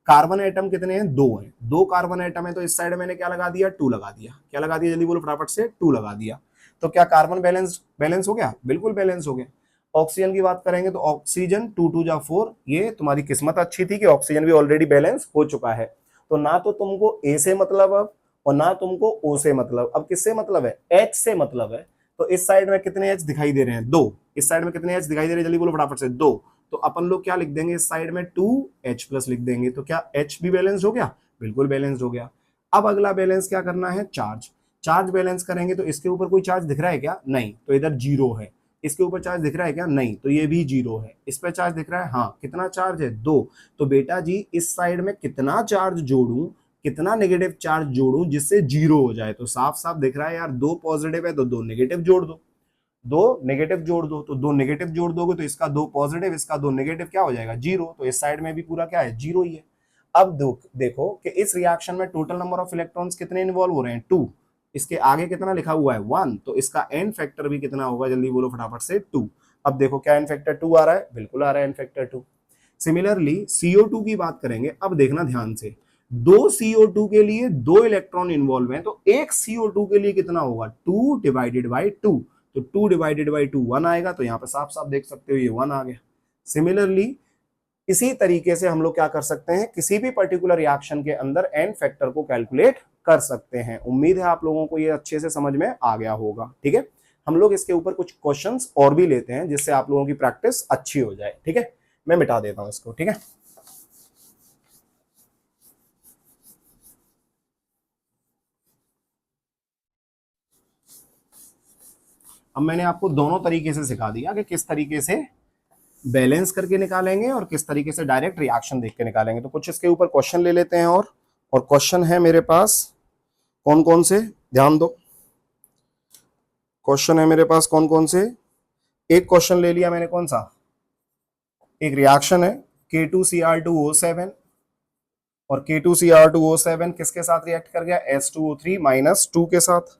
कार्बन एटम कितने हैं, 2 हैं। 2 कार्बन एटम है, तो इस साइड मैंने क्या लगा दिया, 2 लगा दिया। क्या लगा दिया, जल्दी बोलो फटाफट से, 2 लगा दिया। तो क्या कार्बन बैलेंस हो गया? बिल्कुल बैलेंस हो गया। ऑक्सीजन की बात करेंगे तो ऑक्सीजन 2 2 जा 4, ये तुम्हारी किस्मत अच्छी थी कि ऑक्सीजन भी ऑलरेडी बैलेंस हो चुका है। तो ना तो तुमको ए से मतलब अब, और ना तुमको ओ से मतलब। अब किससे मतलब है, एच से मतलब है। तो इस साइड में कितने एच दिखाई दे रहे हैं, 2। इस साइड में कितने एच दिखाई दे रहे हैं, जल्दी बोलो फटाफट से, 2। तो अपन लोग क्या लिख देंगे, इस साइड में 2H प्लस लिख देंगे। तो क्या H भी बैलेंस हो गया? बिल्कुल बैलेंस हो गया। अब अगला बैलेंस क्या करना है, चार्ज। चार्ज बैलेंस करेंगे तो इसके ऊपर कोई चार्ज दिख रहा है क्या? नहीं, तो इधर 0 है। इसके ऊपर चार्ज दिख रहा है क्या? नहीं, तो ये भी 0 है। इस पर चार्ज दिख रहा है, हाँ। कितना चार्ज है, 2। तो बेटा जी इस साइड में कितना चार्ज जोड़ूं, कितना नेगेटिव चार्ज जोड़ूं जिससे 0 हो जाए? तो साफ साफ दिख रहा है यार, 2 पॉजिटिव है तो 2 नेगेटिव जोड़ दो। 2 नेगेटिव जोड़ दो, तो 2 नेगेटिव जोड़ दोगे तो इसका 2 पॉजिटिव, इसका 2 नेगेटिव, क्या हो जाएगा, 0। तो इस साइड में भी पूरा क्या है, 0 ही है। अब देखो कि इस रिएक्शन में टोटल नंबर ऑफ इलेक्ट्रॉन्स कितने इन्वॉल्व हो रहे हैं, 2। इसके आगे कितना लिखा हुआ है, 1। तो इसका एन फैक्टर भी कितना होगा, जल्दी बोलो फटाफट से, 2। अब देखो क्या एन फैक्टर 2 आ रहा है, बिल्कुल आ रहा है एन फैक्टर 2। सिमिलरली CO2 की बात करेंगे। अब देखना ध्यान से, 2 CO2 के लिए 2 इलेक्ट्रॉन इन्वॉल्व हैं, तो एक CO2 के लिए कितना होगा, 2 डिवाइडेड बाई 2। तो 2 डिवाइडेड बाई 2 1 आएगा। तो यहाँ पे साफ साफ देख सकते हो ये 1 आ गया। सिमिलरली इसी तरीके से हम लोग क्या कर सकते हैं, किसी भी पर्टिकुलर रिएक्शन के अंदर एन फैक्टर को कैलकुलेट कर सकते हैं। उम्मीद है आप लोगों को ये अच्छे से समझ में आ गया होगा। ठीक है, हम लोग इसके ऊपर कुछ क्वेश्चंस और भी लेते हैं जिससे आप लोगों की प्रैक्टिस अच्छी हो जाए। ठीक है, मैं मिटा देता हूं इसको। ठीक है, अब मैंने आपको दोनों तरीके से सिखा दिया कि किस तरीके से बैलेंस करके निकालेंगे और किस तरीके से डायरेक्ट रिएक्शन देख के निकालेंगे। तो कुछ इसके ऊपर क्वेश्चन ले लेते हैं। और क्वेश्चन है मेरे पास कौन कौन से, ध्यान दो। क्वेश्चन है मेरे पास कौन कौन से, एक क्वेश्चन ले लिया मैंने, कौन सा, एक रिएक्शन है K2Cr2O7, और K2Cr2O7 किसके साथ रिएक्ट कर गया, S2O3 - 2 के साथ।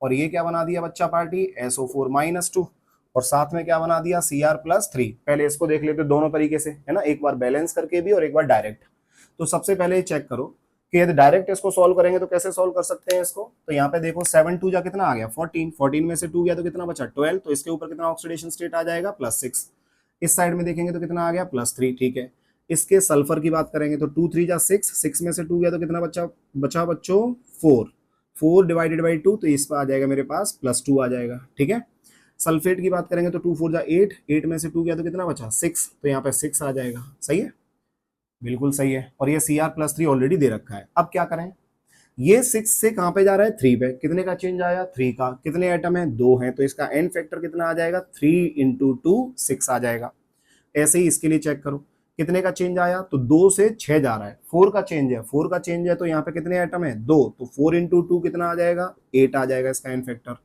और ये क्या बना दिया बच्चा पार्टी, SO4 - 2, और साथ में क्या बना दिया, Cr+3। पहले इसको देख लेते दोनों तरीके से, है ना, एक बार बैलेंस करके भी और एक बार डायरेक्ट। तो सबसे पहले चेक करो कि यदि डायरेक्ट इसको सॉल्व करेंगे तो कैसे सॉल्व कर सकते हैं इसको। तो यहाँ पे देखो 7 2 जा कितना आ गया, 14। 14 में से 2 गया तो कितना बचा, 12। तो इसके ऊपर कितना ऑक्सीडेशन स्टेट आ जाएगा, +6। इस साइड में देखेंगे तो कितना आ गया, +3। ठीक है, इसके सल्फर की बात करेंगे तो 2 3 जा 6, 6 में से 2 गया तो कितना बचा बच्चों, 4। 4 डिवाइडेड बाई 2, तो इस पर आ जाएगा मेरे पास +2 आ जाएगा। ठीक है, सल्फेट की बात करेंगे तो 2 4 जा 8, 8 में से 2 गया तो कितना बचा, 6। तो यहाँ पे 6 आ जाएगा। सही है, बिल्कुल सही है। और ये Cr+3 ऑलरेडी दे रखा है। अब क्या करें, ये 6 से कहां पे जा रहा है, 3 पे। कितने का चेंज आया, 3 का। कितने एटम है, 2 हैं, तो इसका एन फैक्टर कितना आ जाएगा, 3 × 2 6 आ जाएगा। ऐसे ही इसके लिए चेक करो कितने का चेंज आया, तो 2 से 6 जा रहा है। 4 का चेंज है, 4 का चेंज है, तो यहाँ पे कितने एटम है, 2। तो 4 × 2 कितना आ जाएगा, 8 आ जाएगा इसका एन फैक्टर।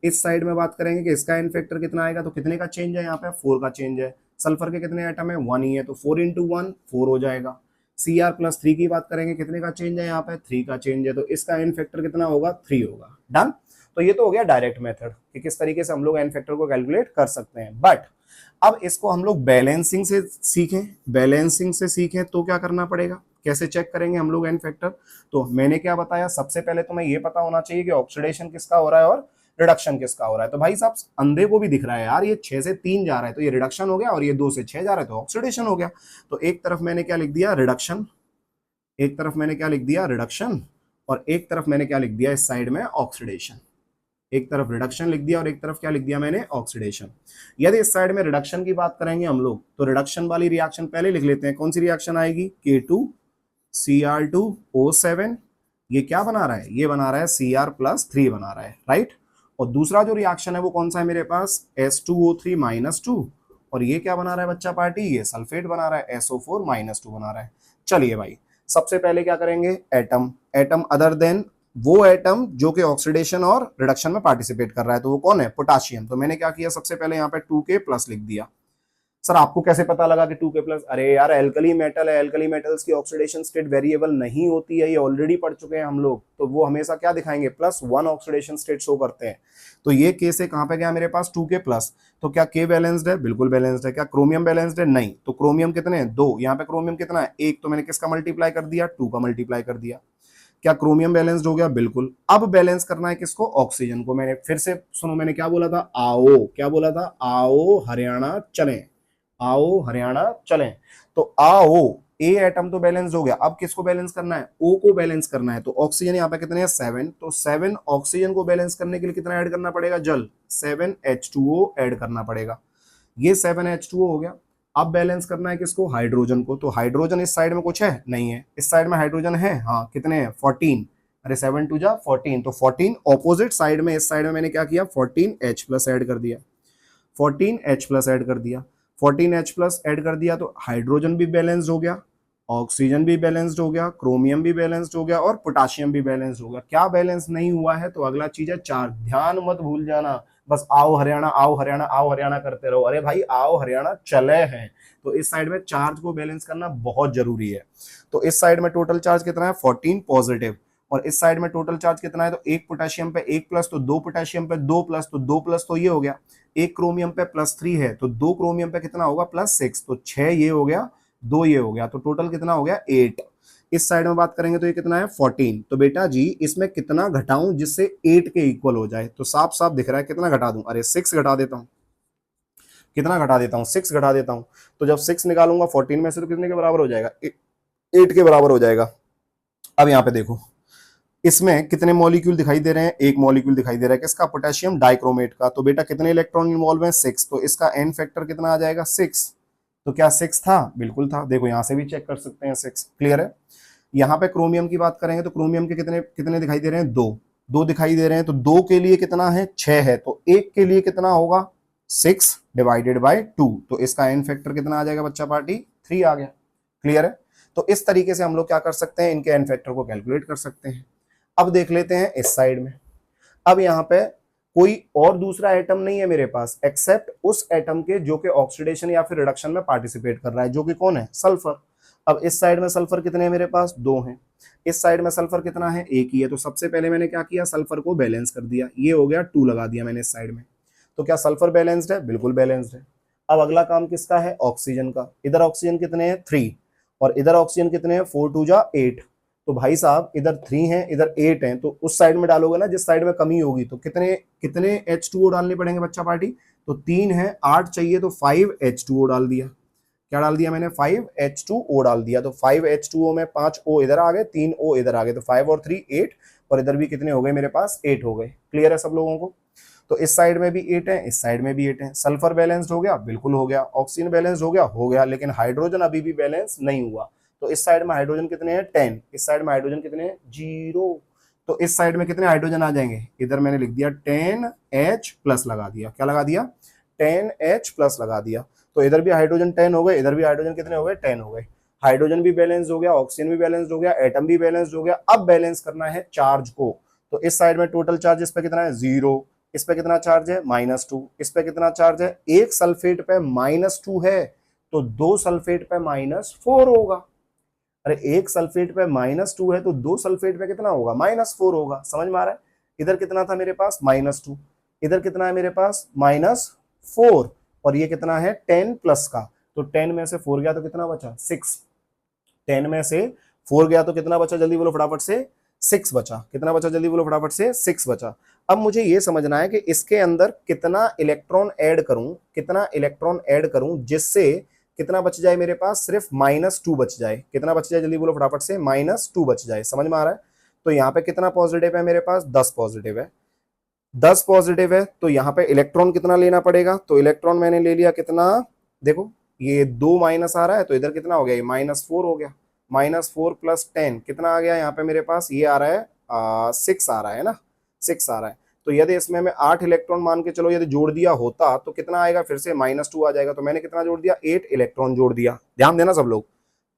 इस साइड में बात करेंगे कि इसका एन फैक्टर कितना आएगा, तो कितने का चेंज है, यहाँ पे 4 का चेंज है। सल्फर के कितने एटम है, 1 ही है, तो 4 × 1 4 हो जाएगा। Cr+3 की बात करेंगे, कितने का चेंज है, यहाँ पे 3 का चेंज है, तो इसका एन फैक्टर कितना होगा, 3 होगा। डन। तो ये तो हो गया डायरेक्ट मेथड कि किस तरीके से हम लोग एन फैक्टर को कैलकुलेट कर सकते हैं। बट अब इसको हम लोग बैलेंसिंग से सीखें, बैलेंसिंग से सीखें तो क्या करना पड़ेगा, कैसे चेक करेंगे हम लोग एन फैक्टर। तो मैंने क्या बताया, सबसे पहले तुम्हें ये पता होना चाहिए कि ऑक्सीडेशन किसका हो रहा है और रिडक्शन किसका हो रहा है। तो भाई साहब अंधे को भी दिख रहा है यार, ये 6 से 3 जा रहा है तो ये रिडक्शन हो गया, और ये 2 से 6 जा रहा है तो ऑक्सीडेशन हो गया। तो एक तरफ मैंने क्या लिख दिया, रिडक्शन, एक तरफ मैंने क्या लिख दिया, रिडक्शन, और एक तरफ मैंने क्या लिख दिया इस साइड में, ऑक्सीडेशन। एक तरफ रिडक्शन लिख दिया और एक तरफ क्या लिख दिया मैंने, ऑक्सीडेशन। यदि इस साइड में रिडक्शन की बात करेंगे हम लोग, तो रिडक्शन वाली रिएक्शन पहले लिख लेते हैं। कौन सी रिएक्शन आएगी, K2Cr2O7। ये क्या बना रहा है, ये बना रहा है Cr+3 बना रहा है, राइट। और दूसरा जो रिएक्शन है वो कौन सा है मेरे पास, S2O3-2। और ये क्या बना रहा है बच्चा पार्टी, ये सल्फेट बना रहा है, SO4-2 बना रहा है। चलिए भाई, सबसे पहले क्या करेंगे, एटम। एटम अदर देन वो एटम जो कि ऑक्सीडेशन और रिडक्शन में पार्टिसिपेट कर रहा है, तो वो कौन है, पोटाशियम। तो मैंने क्या किया, सबसे पहले यहाँ पे 2K+ लिख दिया। सर आपको कैसे पता लगा कि 2K+? अरे यार, एल्कली मेटल है, एल्कली मेटल्स की ऑक्सीडेशन स्टेट वेरिएबल नहीं होती है, ये ऑलरेडी पढ़ चुके हैं हम लोग। तो वो हमेशा क्या दिखाएंगे, +1 ऑक्सीडेशन स्टेट शो करते हैं। तो ये K से कहां पे गया मेरे पास, 2K+। तो क्या K बैलेंस्ड है, बिल्कुल बैलेंस्ड है। क्या क्रोमियम बैलेंस्ड है, नहीं। तो क्रोमियम कितने हैं, 2। यहाँ पे क्रोमियम कितना है, 1। तो मैंने किसका मल्टीप्लाई कर दिया, 2 का मल्टीप्लाई कर दिया। क्या क्रोमियम बैलेंस्ड हो गया, बिल्कुल। अब बैलेंस करना है किसको, ऑक्सीजन को। मैंने फिर से सुनो, मैंने क्या बोला था, आओ, क्या बोला था, आओ हरियाणा चलें, आओ हरियाणा चलें। तो आओ, ए एटम तो बैलेंस हो गया, अब किसको बैलेंस करना है, ओ को बैलेंस करना है। तो ऑक्सीजन यहाँ पे कितने हैं, 7। तो 7 ऑक्सीजन को बैलेंस करने के लिए कितना ऐड करना पड़ेगा, जल, 7H2O ऐड करना पड़ेगा। ये 7H2O हो गया। अब बैलेंस करना है किसको, हाइड्रोजन को। तो हाइड्रोजन इस साइड में कुछ है, नहीं है। इस साइड में हाइड्रोजन है, हाँ, कितने हैं, 14। अरे 7×2 = 14। तो 14 ऑपोजिट साइड में, इस साइड में मैंने क्या किया, 14H+ ऐड कर दिया, 14H+ ऐड कर दिया। 14H+ ऐड कर दिया तो हाइड्रोजन भी बैलेंस्ड हो गया, ऑक्सीजन भी बैलेंस्ड हो गया, क्रोमियम भी बैलेंस्ड हो गया और पोटाशियम भी बैलेंस्ड हो गया। क्या बैलेंस नहीं हुआ है, तो अगला चीज है चार्ज। ध्यान मत भूल जाना, बस आओ हरियाणा, आओ हरियाणा, आओ हरियाणा करते रहो। अरे भाई, आओ हरियाणा चले हैं। तो इस साइड में चार्ज को बैलेंस करना बहुत जरूरी है। तो इस साइड में टोटल चार्ज कितना है, 14 पॉजिटिव। और इस साइड में टोटल चार्ज कितना है, तो 1 पोटेशियम पे 1+, तो 2 पोटेशियम पे 2+, तो 2+, तो ये हो गया। 1 क्रोमियम पे +3 है, तो 2 क्रोमियम पे कितना होगा, +6, तो 6 ये हो गया, 2 ये हो गया। तो टोटल कितना हो गया, 8। इस साइड में बात करेंगे तो ये कितना है, 14। तो बेटा जी, इसमें कितना घटाऊं जिससे 8 के इक्वल हो जाए, तो साफ साफ दिख रहा है, कितना घटा दूं, अरे 6 घटा देता हूं। कितना घटा देता हूं, 6 घटा देता हूं। तो जब 6 निकालूंगा 14 में से, तो कितने के बराबर हो जाएगा, 8 के बराबर हो जाएगा। अब यहाँ पे देखो, इसमें कितने मॉलिक्यूल दिखाई दे रहे हैं, एक मॉलिक्यूल दिखाई दे रहा है, किसका, पोटेशियम डाइक्रोमेट का। तो बेटा कितने इलेक्ट्रॉन इन्वॉल्व हैं, 6। तो इसका एन फैक्टर कितना आ जाएगा, 6। तो क्या 6 था, बिल्कुल था। देखो यहाँ से भी चेक कर सकते हैं, 6 क्लियर है। यहाँ पे क्रोमियम की बात करेंगे तो क्रोमियम के कितने कितने दिखाई दे रहे हैं, 2 दिखाई दे रहे हैं। तो 2 के लिए कितना है, 6 है। तो 1 के लिए कितना होगा, 6/2। तो इसका एन फैक्टर कितना आ जाएगा बच्चा पार्टी, 3 आ गया। क्लियर है। तो इस तरीके से हम लोग क्या कर सकते हैं, इनके एन फैक्टर को कैलकुलेट कर सकते हैं। अब देख लेते हैं इस साइड में। अब यहाँ पे कोई और दूसरा एटम नहीं है मेरे पास एक्सेप्ट उस एटम के जो कि ऑक्सीडेशन या फिर रिडक्शन में पार्टिसिपेट कर रहा है, जो कि कौन है, सल्फर। अब इस साइड में सल्फर कितने हैं मेरे पास, 2 हैं। इस साइड में सल्फर कितना है, 1 ही है। तो सबसे पहले मैंने क्या किया, सल्फर को बैलेंस कर दिया, ये हो गया 2 लगा दिया मैंने इस साइड में। तो क्या सल्फर बैलेंस्ड है, बिल्कुल बैलेंस्ड है। अब अगला काम किसका है, ऑक्सीजन का। इधर ऑक्सीजन कितने हैं, 3, और इधर ऑक्सीजन कितने हैं, 4×2 = 8। तो भाई साहब, इधर 3 हैं, इधर 8 हैं, तो उस साइड में डालोगे ना जिस साइड में कमी होगी। तो कितने कितने H2O डालने पड़ेंगे बच्चा पार्टी, तो 3 है, 8 चाहिए, तो 5H2O डाल दिया। क्या डाल दिया मैंने, 5H2O डाल दिया। तो 5H2O में 5 O इधर आ गए, 3 O इधर आ गए। तो 5 और 3 8, और इधर भी कितने हो गए मेरे पास, 8 हो गए। क्लियर है सब लोगों को। तो इस साइड में भी 8 है, इस साइड में भी 8 है। सल्फर बैलेंस्ड हो गया, बिल्कुल हो गया। ऑक्सीजन बैलेंस्ड हो गया, लेकिन हाइड्रोजन अभी भी बैलेंस नहीं हुआ। तो इस साइड में हाइड्रोजन कितने हैं, 10। इस साइड में हाइड्रोजन कितने हैं, 0। तो इस साइड में कितने हाइड्रोजन आ जाएंगे, इधर मैंने लिख दिया 10H+ लगा दिया। क्या लगा दिया, 10H+ लगा दिया। तो इधर भी हाइड्रोजन 10 हो गए, इधर भी हाइड्रोजन कितने हो गए, 10 हो गए। हाइड्रोजन भी बैलेंस हो गया, ऑक्सीजन भी बैलेंस हो गया, एटम भी बैलेंस हो गया। अब बैलेंस करना है चार्ज को। तो इस साइड में टोटल चार्ज इस पे कितना है, 0। इस पे कितना चार्ज है, -2। इस पे कितना चार्ज है, एक सल्फेट पे -2 है, तो 2 सल्फेट पे -4 होगा। अरे एक सल्फेट पे -2 है, तो 2 सल्फेट पे कितना होगा, -4 होगा। समझ में आ रहा है। इधर कितना था मेरे पास, -2। इधर कितना है मेरे पास, -4। और ये कितना है, 10+ का। तो 10 में से 4 गया तो कितना बचा, 6। 10 में से 4 गया तो कितना बचा, जल्दी बोलो फटाफट से, 6 बचा। कितना बचा, जल्दी बोलो फटाफट से, 6 बचा। अब मुझे ये समझना है कि इसके अंदर कितना इलेक्ट्रॉन ऐड करूं, कितना इलेक्ट्रॉन ऐड करूं जिससे कितना बच जाए मेरे पास, सिर्फ -2 बच जाए। कितना बच जाए, जल्दी बोलो फटाफट से, -2 बच जाए। समझ में आ रहा है? तो यहाँ पे कितना पॉजिटिव है मेरे पास, 10 पॉजिटिव है। 10 पॉजिटिव है तो यहाँ पे इलेक्ट्रॉन कितना लेना पड़ेगा, तो इलेक्ट्रॉन मैंने ले लिया कितना, देखो ये 2 माइनस आ रहा है तो इधर कितना हो गया, ये -4 हो गया। -4 + 10 कितना आ गया यहाँ पे मेरे पास, ये आ रहा है 6 आ रहा है ना, 6 आ रहा है। तो यदि इसमें मैं 8 इलेक्ट्रॉन मान के चलो यदि जोड़ दिया होता तो कितना आएगा, फिर से -2 आ जाएगा। तो मैंने कितना जोड़ दिया, 8 इलेक्ट्रॉन जोड़ दिया। ध्यान देना सब लोग,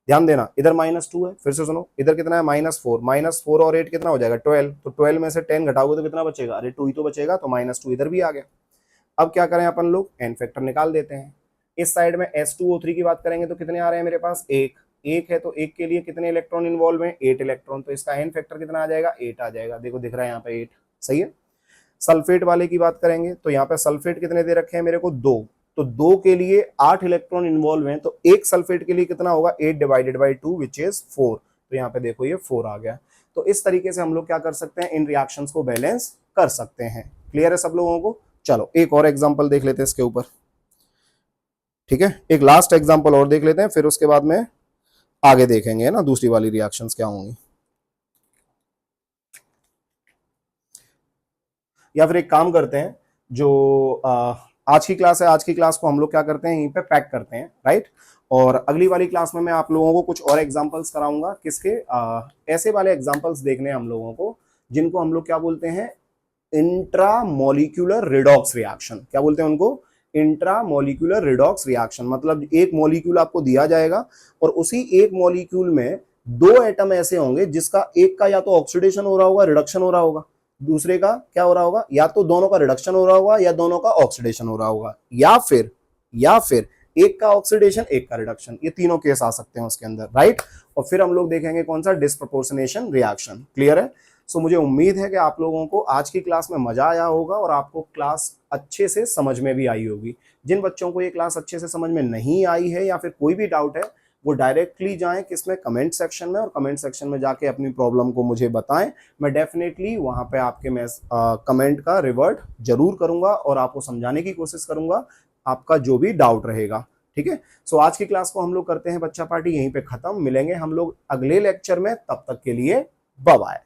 ध्यान देना। इधर -2 है, फिर से सुनो, इधर कितना है, -4, -4 और 8 कितना हो जाएगा, 12। तो 12 में से 10 घटाओगे तो कितना बचेगा, अरे 2 ही तो बचेगा, तो -2 इधर भी आ गया। अब क्या करें अपन लोग, एन फैक्टर निकाल देते हैं। इस साइड में H2O3 की बात करेंगे तो कितने आ रहे हैं मेरे पास, एक है, तो एक के लिए कितने इलेक्ट्रॉन इन्वॉल्व हैं, 8 इलेक्ट्रॉन। तो इसका एन फैक्टर कितना आ जाएगा, 8 आ जाएगा। देखो दिख रहा है यहाँ पे 8, सही है। सल्फेट वाले की बात करेंगे तो यहाँ पे सल्फेट कितने दे रखे हैं मेरे को, 2। तो 2 के लिए 8 इलेक्ट्रॉन इन्वॉल्व हैं, तो एक सल्फेट के लिए कितना होगा, 8/2 विच इज 4। तो यहाँ पे देखो ये 4 आ गया। तो इस तरीके से हम लोग क्या कर सकते हैं, इन रिएक्शंस को बैलेंस कर सकते हैं। क्लियर है सब लोगों को? चलो एक और एग्जांपल देख लेते हैं इसके ऊपर, ठीक है। एक लास्ट एग्जांपल और देख लेते हैं, फिर उसके बाद में आगे देखेंगे ना दूसरी वाली रिएक्शंस क्या होंगी। या फिर एक काम करते हैं, जो आज की क्लास है, आज की क्लास को हम लोग क्या करते हैं, यहीं पे पैक करते हैं, राइट। और अगली वाली क्लास में मैं आप लोगों को कुछ और एग्जांपल्स कराऊंगा, किसके, ऐसे वाले एग्जांपल्स देखने हैं हम लोगों को जिनको हम लोग क्या बोलते हैं, इंट्रामोलिक्यूलर रिडॉक्स रिएक्शन। क्या बोलते हैं उनको, इंट्रामोलिक्यूलर रिडॉक्स रिएक्शन। मतलब एक मॉलिक्यूल आपको दिया जाएगा और उसी एक मॉलिक्यूल में 2 एटम ऐसे होंगे जिसका एक का या तो ऑक्सीडेशन हो रहा होगा, रिडक्शन हो रहा होगा, दूसरे का क्या हो रहा होगा, या तो दोनों का रिडक्शन हो रहा होगा या दोनों का ऑक्सीडेशन हो रहा होगा, या फिर एक का ऑक्सीडेशन एक का रिडक्शन। ये तीनों केस आ सकते हैं उसके अंदर, राइट। और फिर हम लोग देखेंगे कौन सा, डिस्प्रपोर्शनेशन रिएक्शन। क्लियर है? सो मुझे उम्मीद है कि आप लोगों को आज की क्लास में मजा आया होगा और आपको क्लास अच्छे से समझ में भी आई होगी। जिन बच्चों को ये क्लास अच्छे से समझ में नहीं आई है या फिर कोई भी डाउट है, वो डायरेक्टली जाएं किसमें, कमेंट सेक्शन में, और कमेंट सेक्शन में जाके अपनी प्रॉब्लम को मुझे बताएं। मैं डेफिनेटली वहां पे आपके कमेंट का रिवर्ट जरूर करूंगा और आपको समझाने की कोशिश करूंगा आपका जो भी डाउट रहेगा, ठीक है। सो आज की क्लास को हम लोग करते हैं बच्चा पार्टी यहीं पे खत्म। मिलेंगे हम लोग अगले लेक्चर में, तब तक के लिए बाय बाय।